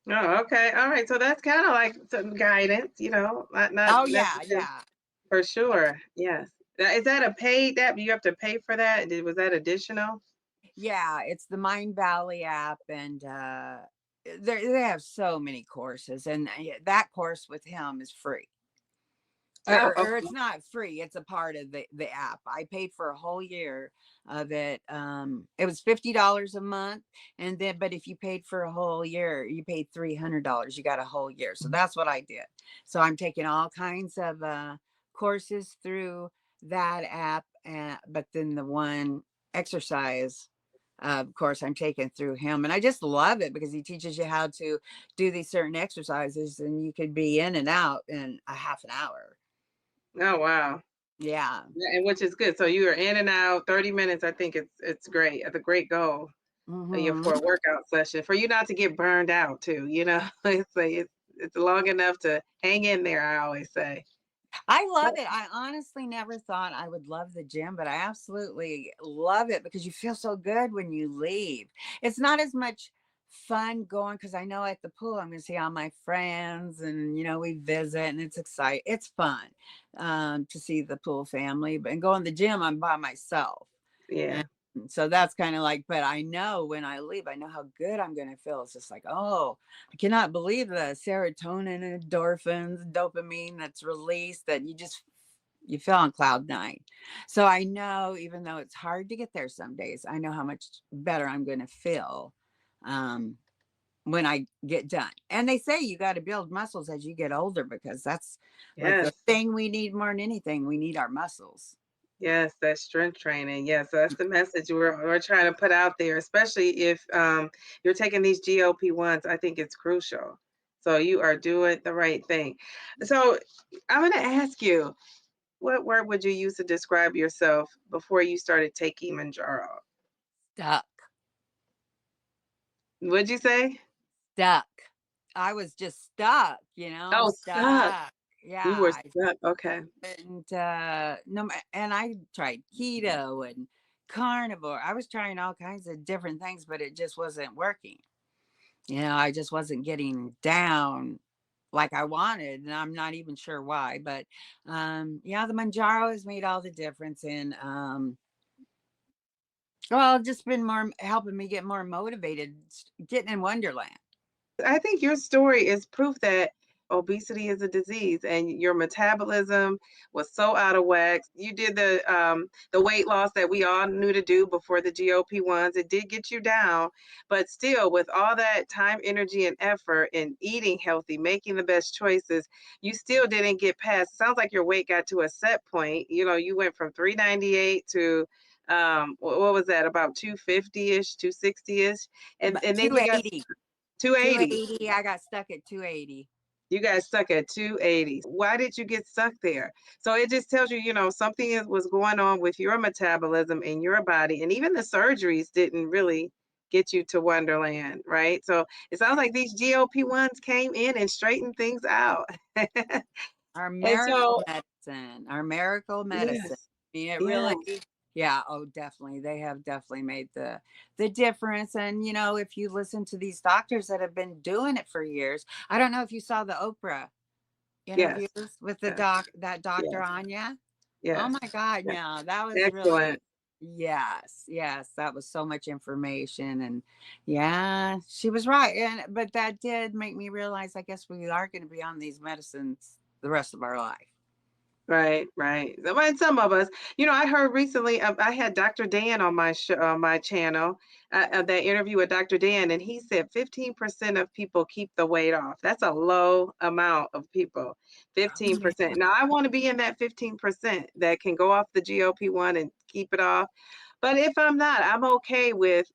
Oh, okay. All right. So that's kind of like some guidance, not Oh yeah, necessarily yeah. for It's sure. Yes. Now, is that a paid app? Do you have to pay for that? Was that additional? yeah, it's the Mind Valley app, and they have so many courses, and that course with him is free. Oh, Or okay. it's not free, it's a part of the app. I paid for a whole year of it. It was $50 a month, and then but if you paid for a whole year, you paid $300. You got a whole year. So that's what I did. So I'm taking all kinds of courses through that app, but then the one exercise, of course, I'm taking through him, and I just love it because he teaches you how to do these certain exercises, and you could be in and out in a half an hour. Oh, wow. Yeah. Yeah, and which is good. So you are in and out 30 minutes. I think it's great. It's a great goal, Mhm. for a workout session for you not to get burned out too. It's long enough to hang in there. I always say. I love it. I honestly never thought I would love the gym, but I absolutely love it because you feel so good when you leave. It's not as much fun going because I know at the pool I'm going to see all my friends and we visit and it's exciting. It's fun to see the pool family, but and go in the gym I'm by myself. Yeah. And so that's kind of like, but I know when I leave, I know how good I'm going to feel. It's just like, oh, I cannot believe the serotonin, endorphins, dopamine that's released that you feel on cloud nine. So I know, even though it's hard to get there some days, I know how much better I'm going to feel um, when I get done. And they say you got to build muscles as you get older because that's like the Yes. thing we need more than anything. We need our muscles. Yes, that's strength training. Yes, so that's the message we're trying to put out there, especially if you're taking these GLP-1s. I think it's crucial. So you are doing the right thing. So I'm going to ask you, what word would you use to describe yourself before you started taking Mounjaro? Stuck, What'd you say? stuck. I was just stuck, Oh, stuck. stuck. You were Yeah, stuck. Okay. and no, and I tried keto and carnivore. I was trying all kinds of different things, but it just wasn't working. I just wasn't getting down like I wanted, and I'm not even sure why. But yeah, the Manjaro has made all the difference in well, just been more helping me get more motivated, getting in Wonderland. I think your story is proof that obesity is a disease and your metabolism was so out of whack. You did the weight loss that we all knew to do before the GLP-1s. It did get you down, but still with all that time, energy, and effort in eating healthy, making the best choices, you still didn't get past. Sounds like your weight got to a set point. You went from 398 to what was that, about 250-ish, 260-ish, and then you got 280, 280. 280. I got stuck at 280. You got stuck at 280. Why did you get stuck there? So it just tells you, something was going on with your metabolism in your body. And even the surgeries didn't really get you to Wonderland, right? So it sounds Right. like these GLP-1s came in and straightened things out. Our And miracle so, medicine, our miracle medicine. yes, I mean, it yeah, really, yeah, oh, definitely. They have definitely made the difference. And if you listen to these doctors that have been doing it for years, I don't know if you saw the Oprah yes, interviews with the yes, that Dr. yes, Anya. Oh yes, my God, yes. yeah, that was really Excellent. Yes, yes, that was so much information, and yeah, she was right, and but that did make me realize, I guess we are gonna be on these medicines the rest of our life. Right, right. And some of us, I heard recently. I had Dr. Dan on my on my channel. That interview with Dr. Dan, and he said 15% of people keep the weight off. That's a low amount of people. Oh, yeah. 15%. Now, I want to be in that 15% that can go off the GLP-1 and keep it off. But if I'm not, I'm okay with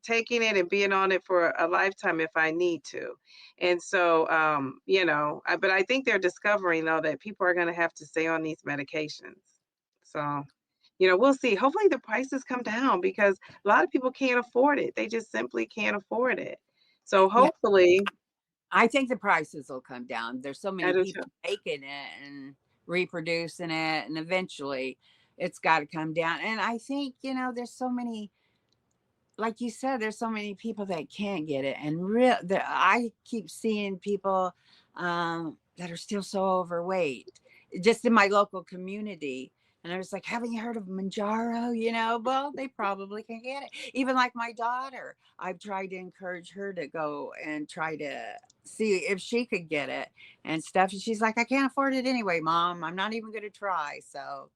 taking it and being on it for a lifetime if I need to. And so, but I think they're discovering though that people are going to have to stay on these medications. So, we'll see. Hopefully the prices come down because a lot of people can't afford it. They just simply can't afford it. So Yeah, hopefully, I think the prices will come down. There's so I many do too. people making it and reproducing it, and eventually it's got to come down. And I think, there's so many, like you said, there's so many people that can't get it, and I keep seeing people that are still so overweight, just in my local community. And I was like, haven't you heard of Manjaro? Well, they probably can get it. Even like my daughter, I've tried to encourage her to go and try to see if she could get it and stuff. And she's like, I can't afford it anyway, Mom. I'm not even going to try. So,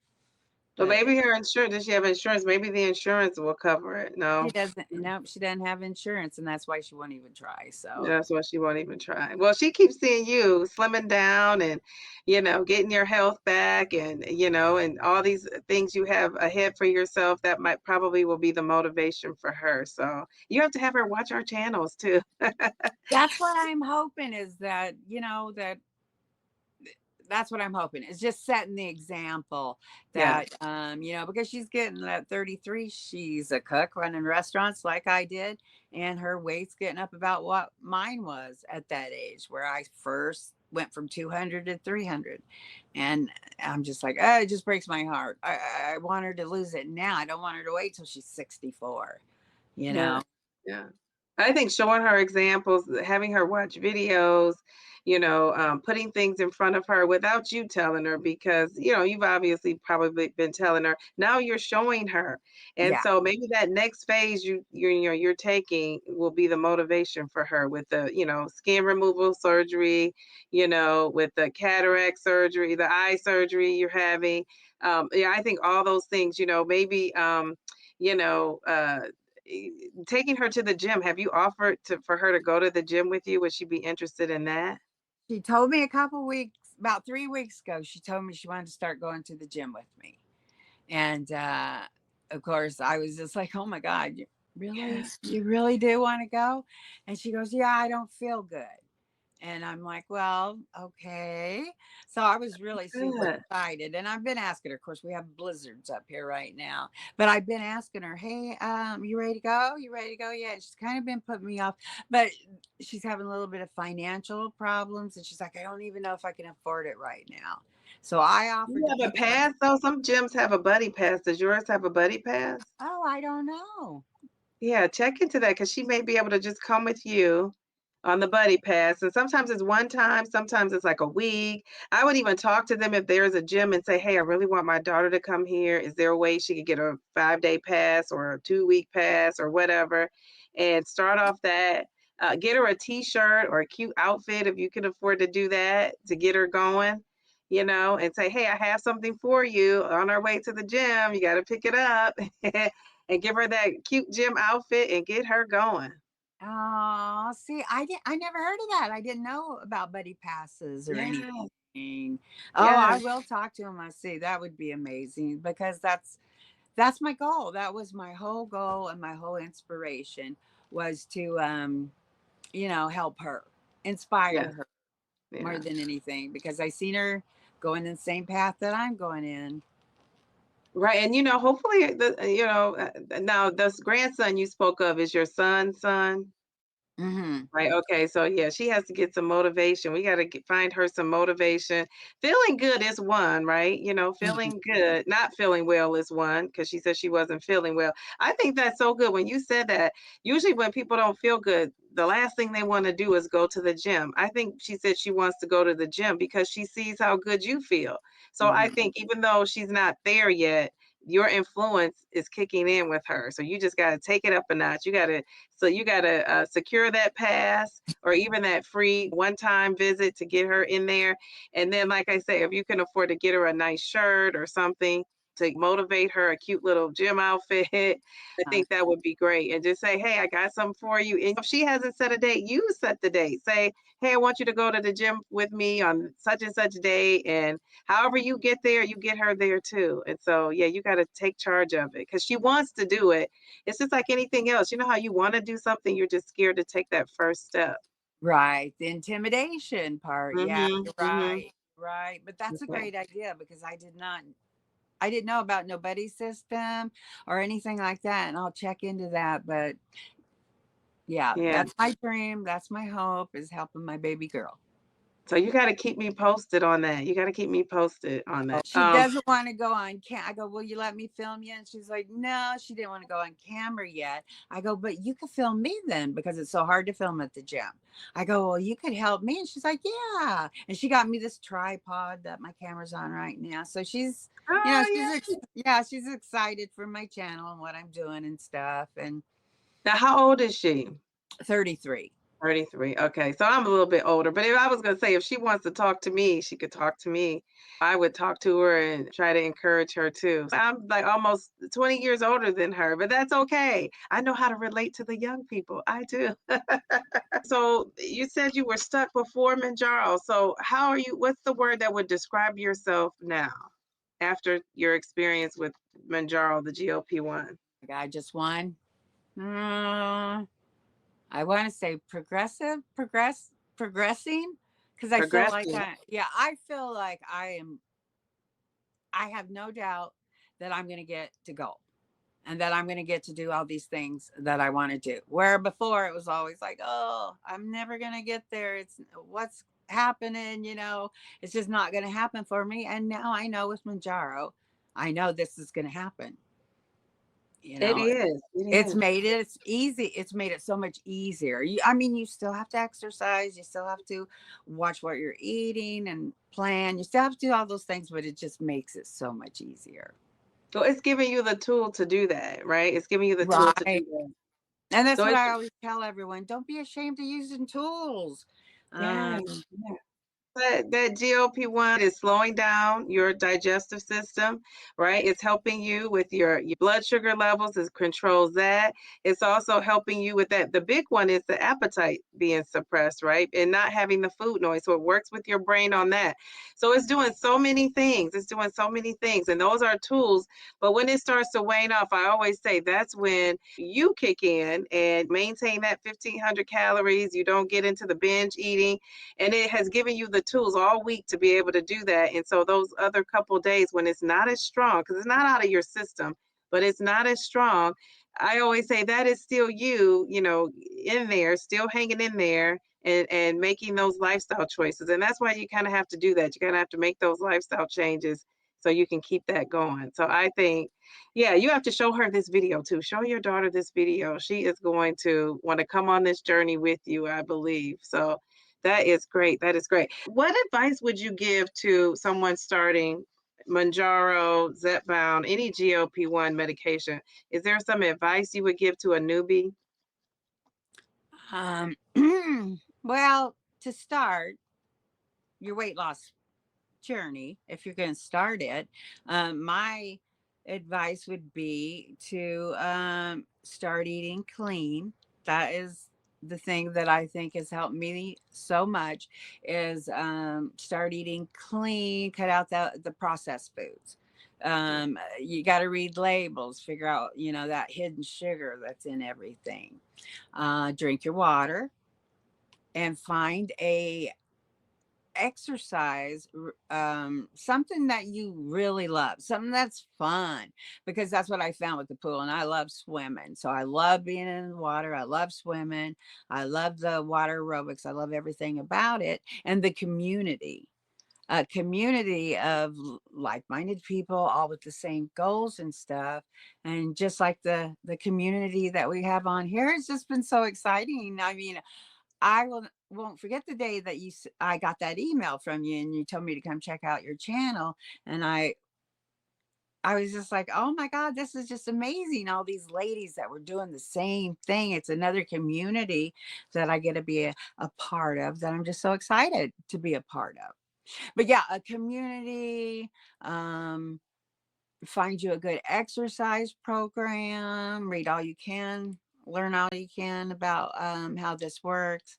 So but maybe her insurance, does she have insurance? Maybe the insurance will cover it. she No. doesn't, she doesn't have insurance, and that's why she won't even try. So, That's why she won't even try. Well, she keeps seeing you slimming down and, getting your health back and, and all these things you have ahead for yourself that might probably will be the motivation for her. So you have to have her watch our channels too. that's what I'm hoping, is that, that's what I'm hoping, is just setting the example Yes. that, because she's getting at 33, she's a cook running restaurants like I did, and her weight's getting up about what mine was at that age, where I first went from 200 to 300. And I'm just like, oh, it just breaks my heart. I want her to lose it now. I don't want her to wait till she's 64, you Yeah. know? Yeah. I think showing her examples, having her watch videos, putting things in front of her without you telling her because, you've obviously probably been telling her. Now you're showing her. And Yeah. so maybe that next phase you're taking will be the motivation for her with the, skin removal surgery, with the cataract surgery, the eye surgery you're having. Yeah, I think all those things, maybe you know, taking her to the gym. Have you offered for her to go to the gym with you? Would she be interested in that? She told me a couple weeks, about 3 weeks ago, she told me she wanted to start going to the gym with me. And of course, I was just like, oh my God, really? Yes. You really do want to go? And she goes, yeah, I don't feel good. And I'm like, well, okay. So I was really super Good. excited. And I've been asking her, of course, we have blizzards up here right now. But I've been asking her, hey, you ready to go? You ready to go? Yeah. She's kind of been putting me off, but she's having a little bit of financial problems. And she's like, I don't even know if I can afford it right now. So I offered You to have a pay for. pass though? Some gyms have a buddy pass. Does yours have a buddy pass? Oh, I don't know. Yeah, check into that because she may be able to just come with you on the buddy pass. And sometimes it's one time, sometimes it's like a week. I would even talk to them if there's a gym and say, hey, I really want my daughter to come here. Is there a way she could get a 5-day pass or a 2-week pass or whatever? And start off that. Get her a t-shirt or a cute outfit if you can afford to do that to get her going, and say, hey, I have something for you on our way to the gym. You got to pick it up. And give her that cute gym outfit and get her going. Oh, see, I never heard of that. I didn't know about buddy passes or Yes, anything. Oh, I yes, will talk to him. I see. That would be amazing, because that's my goal. That was my whole goal, and my whole inspiration was to help her, inspire yes, her more yeah. than anything, because I seen her going in the same path that I'm going in. Right, and, hopefully now this grandson you spoke of is your son's son? Hmm. Right, okay, so yeah, she has to get some motivation. We gotta find her some motivation. Feeling good is one, right? Hmm. Feeling good. Not feeling well is one because she said she wasn't feeling well. I think that's so good when you said that. Usually when people don't feel good, the last thing they want to do is go to the gym. I think she said she wants to go to the gym because she sees how good you feel. So I Hmm. think even though she's not there yet, your influence is kicking in with her. So you just got to take it up a notch. You got to secure that pass or even that free one-time visit to get her in there. And then, like I say, if you can afford to get her a nice shirt or something to motivate her, a cute little gym outfit, I Uh, think that would be great. And just say, hey, I got something for you. And if she hasn't set a date, you set the date. Say, hey, I want you to go to the gym with me on such and such day. And however you get there, you get her there too. And so, yeah, you got to take charge of it because she wants to do it. It's just like anything else. You know how you want to do something, you're just scared to take that first step. right. The intimidation part. Yeah, Mm-hmm. you're Mm-hmm. right. Right. But that's a Okay. great idea because I didn't know about nobody's system or anything like that. And I'll check into that. But yeah, Yeah. that's my dream. That's my hope is helping my baby girl. So you got to keep me posted on that. You got to keep me posted on Oh, that. she doesn't want to go on cam. I go, will you let me film you? And she's like, no, she didn't want to go on camera yet. I go, but you could film me then because it's so hard to film at the gym. I go, well, you could help me. And she's like, yeah. And she got me this tripod that my camera's on right now. So she's, Oh yeah, she's excited for my channel and what I'm doing and stuff. And yeah. Now, how old is she? 33. 33. Okay. So I'm a little bit older. But if I was going to say, if she wants to talk to me, she could talk to me. I would talk to her and try to encourage her too. I'm like almost 20 years older than her, but that's okay. I know how to relate to the young people. I do. So you said you were stuck before Manjaro. So how are you? What's the word that would describe yourself now after your experience with Manjaro, the GLP-1? I just won. Mm, I want to say progressing, because I feel like Progressing. yeah, I feel like I have no doubt that I'm going to get to goal and that I'm going to get to do all these things that I want to do. Where before it was always like, oh, I'm never going to get there. It's what's happening, it's just not going to happen for me. And now I know with Manjaro, I know this is going to happen. You It know, is. It it's is. made it it's easy. It's made it so much easier. I mean, you still have to exercise, you still have to watch what you're eating and plan. You still have to do all those things, but it just makes it so much easier. So it's giving you the tool to do that, right? It's giving you the tool to Right. do that. And that's So what it's I always tell everyone. Don't be ashamed of using tools. yeah, Um, yeah. That GLP-1 is slowing down your digestive system, right? It's helping you with your blood sugar levels. It controls that. It's also helping you with that. The big one is the appetite being suppressed, right? And not having the food noise. So it works with your brain on that. So it's doing so many things. It's doing so many things. And those are tools. But when it starts to wane off, I always say that's when you kick in and maintain that 1,500 calories. You don't get into the binge eating, and it has given you the tools all week to be able to do that. And so those other couple days when it's not as strong, because it's not out of your system, but it's not as strong, I always say that is still you, in there, still hanging in there, and making those lifestyle choices. And that's why you kind of have to do that. You kind of have to make those lifestyle changes so you can keep that going. So I think, yeah, you have to show her this video too. Show your daughter this video. She is going to want to come on this journey with you, I believe. So that is great. That is great. What advice would you give to someone starting Mounjaro, Zepbound, any GLP-1 medication? Is there some advice you would give to a newbie? um, well, to start your weight loss journey, if you're going to start it, my advice would be to start eating clean. That is the thing that I think has helped me so much is start eating clean, cut out the processed foods. You got to read labels, figure out, that hidden sugar that's in everything. Drink your water and find a exercise, something that you really love, something that's fun, because that's what I found with the pool. And I love swimming, so I love being in the water, I love swimming, I love the water aerobics, I love everything about it. And the community, a community of like-minded people, all with the same goals and stuff. And just like the community that we have on here, it's just been so exciting. I mean, won't forget the day that I got that email from you and you told me to come check out your channel. And I was just like, oh my God, this is just amazing. All these ladies that were doing the same thing. It's another community that I get to be a part of that I'm just so excited to be a part of. But yeah, a community, um, find you a good exercise program, read all you can, learn all you can about how this works.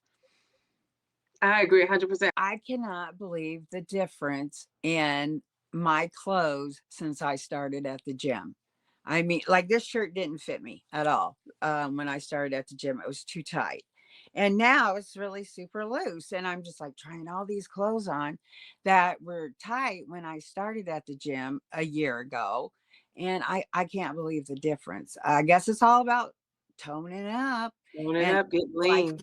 I agree 100%. I cannot believe the difference in my clothes since I started at the gym. I mean, like this shirt didn't fit me at all when I started at the gym. It was too tight. And now it's really super loose. And I'm just like trying all these clothes on that were tight when I started at the gym a year ago. And I can't believe the difference. I guess it's all about toning up. Tone it And up, get like lean.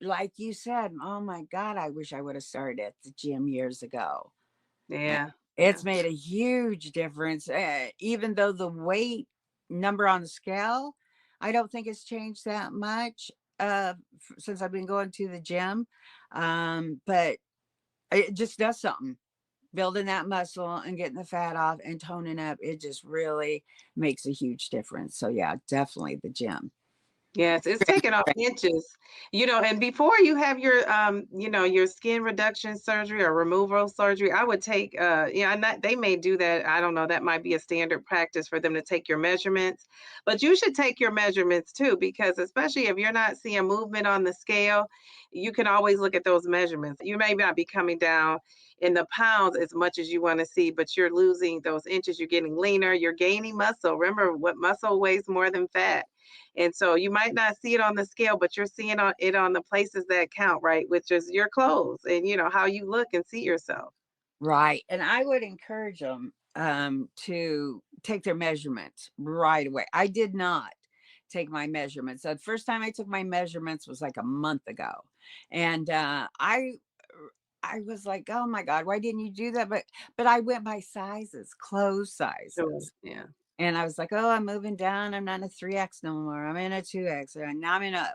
like you said, oh my God, I wish I would have started at the gym years ago. Uh, Yeah, It's yeah. made a huge difference. Even though the weight number on the scale, I don't think it's changed that much since I've been going to the gym. But it just does something. Building that muscle and getting the fat off and toning up, it just really makes a huge difference. So, yeah, definitely the gym. Yes, it's taking off inches, and before you have your, your skin reduction surgery or removal surgery, I would take, and that they may do that. I don't know. That might be a standard practice for them to take your measurements, but you should take your measurements too, because especially if you're not seeing movement on the scale, you can always look at those measurements. You may not be coming down in the pounds as much as you want to see, but you're losing those inches. You're getting leaner. You're gaining muscle. Remember, what muscle weighs more than fat. And so you might not see it on the scale, but you're seeing it on the places that count, right? Which is your clothes and how you look and see yourself. Right. And I would encourage them to take their measurements right away. I did not take my measurements. The first time I took my measurements was like a month ago. And I was like, oh my God, why didn't you do that? But I went by sizes, clothes Sure. sizes. Yeah. And I was like, oh, I'm moving down. I'm not in a 3X no more. I'm in a 2X. And now I'm in a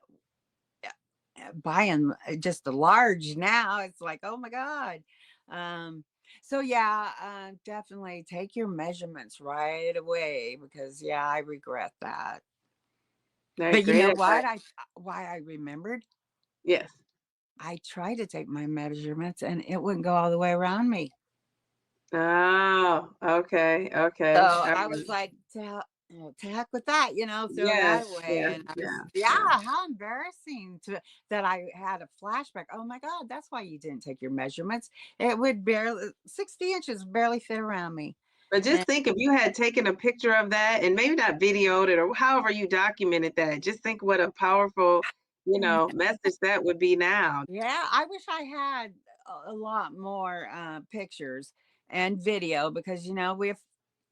buying just a large now. It's like, oh my God. Um, so yeah, definitely take your measurements right away because yeah, I regret that. Right. But you Great know advice. what? Why I remembered? Yes. I tried to take my measurements and it wouldn't go all the way around me. Oh, okay. So Okay. All I was right. like, to heck with that, throw Yes. that away. Yeah. And I was, Yeah. yeah, Yeah. how embarrassing that I had a flashback. Oh my God, that's why you didn't take your measurements. It would barely, 60 inches barely fit around me. But just And think if you had taken a picture of that and maybe not videoed it or however you documented that, just think what a powerful, message that would be now. yeah, I wish I had a lot more pictures and video because we've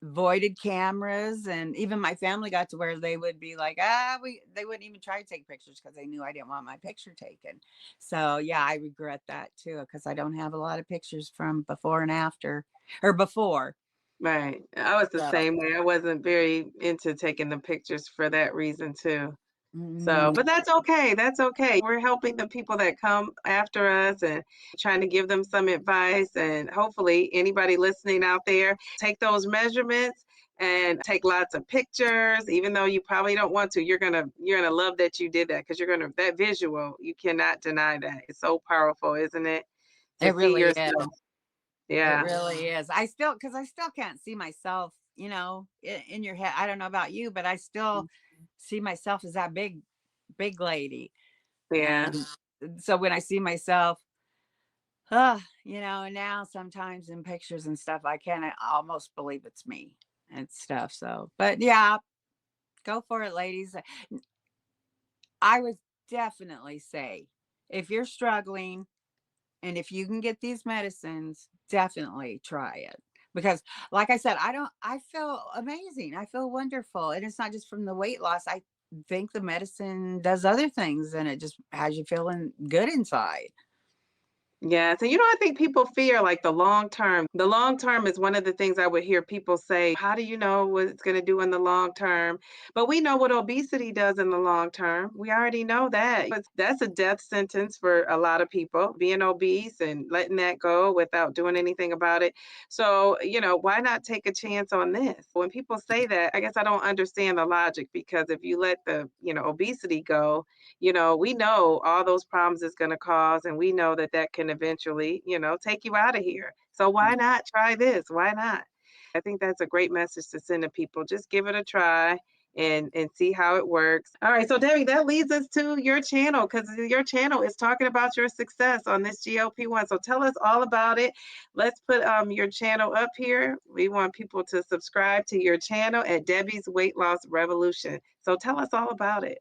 voided cameras, and even my family got to where they would be like, they wouldn't even try to take pictures because they knew I didn't want my picture taken. So yeah, I regret that too because I don't have a lot of pictures from before and after, or before. Right. I was the So same way. I wasn't very into taking the pictures for that reason too. So, mhm. but that's okay. That's okay. We're helping the people that come after us and trying to give them some advice. And hopefully, anybody listening out there, take those measurements and take lots of pictures. Even though you probably don't want to, you're gonna love that you did that because that visual. You cannot deny that. It's so powerful, isn't it? To It see really is. yourself. It Yeah. really is. Because I still can't see myself, in your head. I don't know about you, but I still see myself as that big lady. Yeah. And so when I see myself, and now sometimes in pictures and stuff, I can almost believe it's me and stuff. So, but yeah, go for it, ladies. I would definitely say if you're struggling, and if you can get these medicines, definitely try it. Because like I said, I feel amazing. I feel wonderful. And it's not just from the weight loss. I think the medicine does other things and it just has you feeling good inside. Yes, and I think people fear like the long term. The long term is one of the things I would hear people say, how do you know what it's going to do in the long term? But we know what obesity does in the long term. We already know that. That's a death sentence for a lot of people, being obese and letting that go without doing anything about it. So, why not take a chance on this? When people say that, I guess I don't understand the logic because if you let the, obesity go, we know all those problems it's going to cause, and we know that that can eventually, take you out of here. So why not try this? Why not? I think that's a great message to send to people. Just give it a try and see how it works. All right, so Debbie, that leads us to your channel because your channel is talking about your success on this GLP-1. So tell us all about it. Let's put your channel up here. We want people to subscribe to your channel at Debbie's Weight Loss Revolution. So tell us all about it.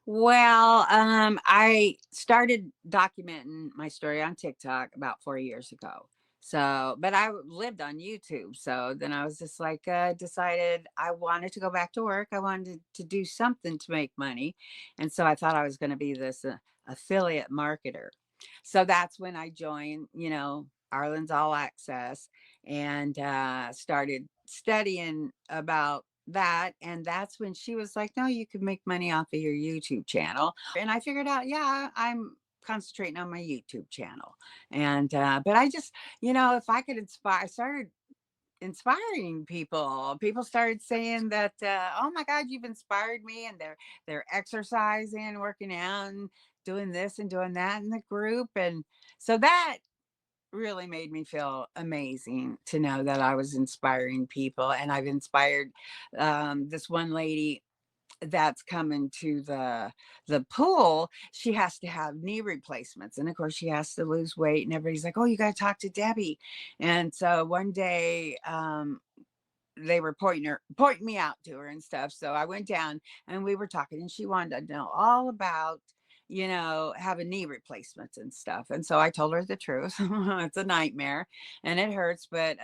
Well, I started documenting my story on TikTok about 4 years ago. So, but lived on YouTube. So then I was just like, decided I wanted to go back to work. I wanted to do something to make money. And so I thought I was going to be this affiliate marketer. So that's when I joined, Arlen's All Access and started studying about that. And that's when she was like, no, you could make money off of your YouTube channel. And I figured out, yeah, I'm concentrating on my YouTube channel. And but I just, if I could inspire, I started inspiring people. People started saying that, oh my God, you've inspired me. And they're exercising, working out, and doing this and doing that in the group. And so that really made me feel amazing to know that I was inspiring people. And I've inspired this one lady that's coming to the pool. She has to have knee replacements, and of course she has to lose weight, and everybody's like, oh, you got to talk to Debbie. And so one day they were pointing me out to her and stuff. So I went down and we were talking, and she wanted to know all about, having knee replacements and stuff. And so I told her the truth. It's a nightmare and it hurts, but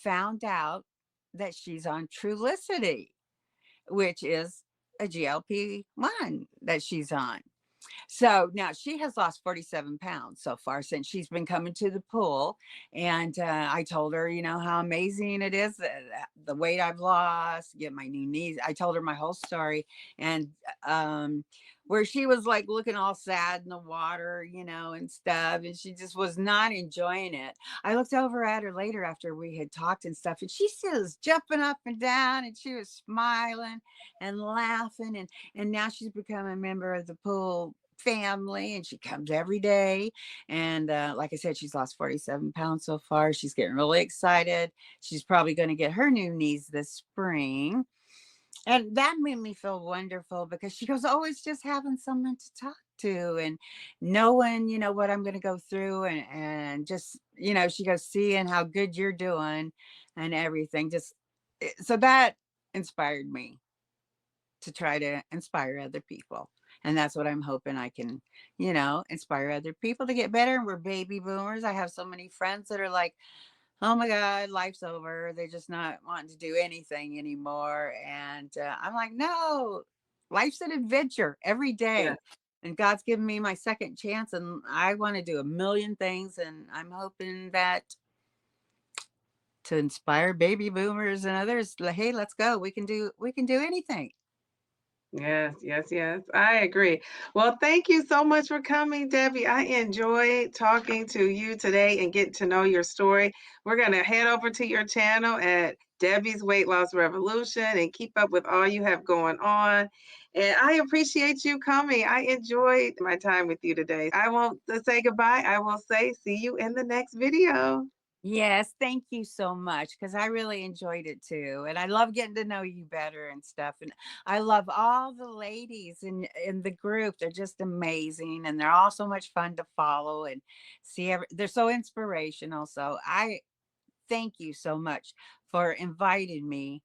found out that she's on Trulicity, which is a GLP-1 that she's on. So now she has lost 47 pounds so far since she's been coming to the pool. And I told her, how amazing it is, the weight I've lost, get my new knees. I told her my whole story. And where she was like looking all sad in the water, and stuff. And she just was not enjoying it. I looked over at her later after we had talked and stuff. And she was jumping up and down and she was smiling and laughing. And now she's become a member of the pool family, and she comes every day. And like I said, she's lost 47 pounds so far. She's getting really excited. She's probably going to get her new knees this spring. And that made me feel wonderful because she goes, oh, it's just having someone to talk to and knowing, what I'm going to go through. And just, she goes, seeing how good you're doing and everything. So that inspired me to try to inspire other people. And that's what I'm hoping I can, inspire other people to get better. And we're baby boomers. I have so many friends that are like, oh my God, life's over. They're just not wanting to do anything anymore. And I'm like, no, life's an adventure every Yeah. day. And God's given me my second chance, and I want to do a million things. And I'm hoping that to inspire baby boomers and others, like, hey, let's go. We can do anything. Yes, yes, yes. I agree. Well, thank you so much for coming, Debbie. I enjoyed talking to you today and getting to know your story. We're going to head over to your channel at Debbie's Weight Loss Revolution and keep up with all you have going on. And I appreciate you coming. I enjoyed my time with you today. I won't say goodbye. I will say see you in the next video. Yes, thank you so much because I really enjoyed it too. And I love getting to know you better and stuff. And I love all the ladies in the group. They're just amazing and they're all so much fun to follow and see. They're so inspirational. So I thank you so much for inviting me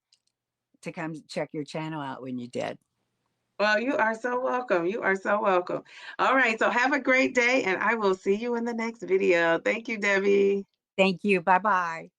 to come check your channel out when you did. Well, you are so welcome. You are so welcome. All right. So have a great day, and I will see you in the next video. Thank you, Debbie. Thank you. Bye bye.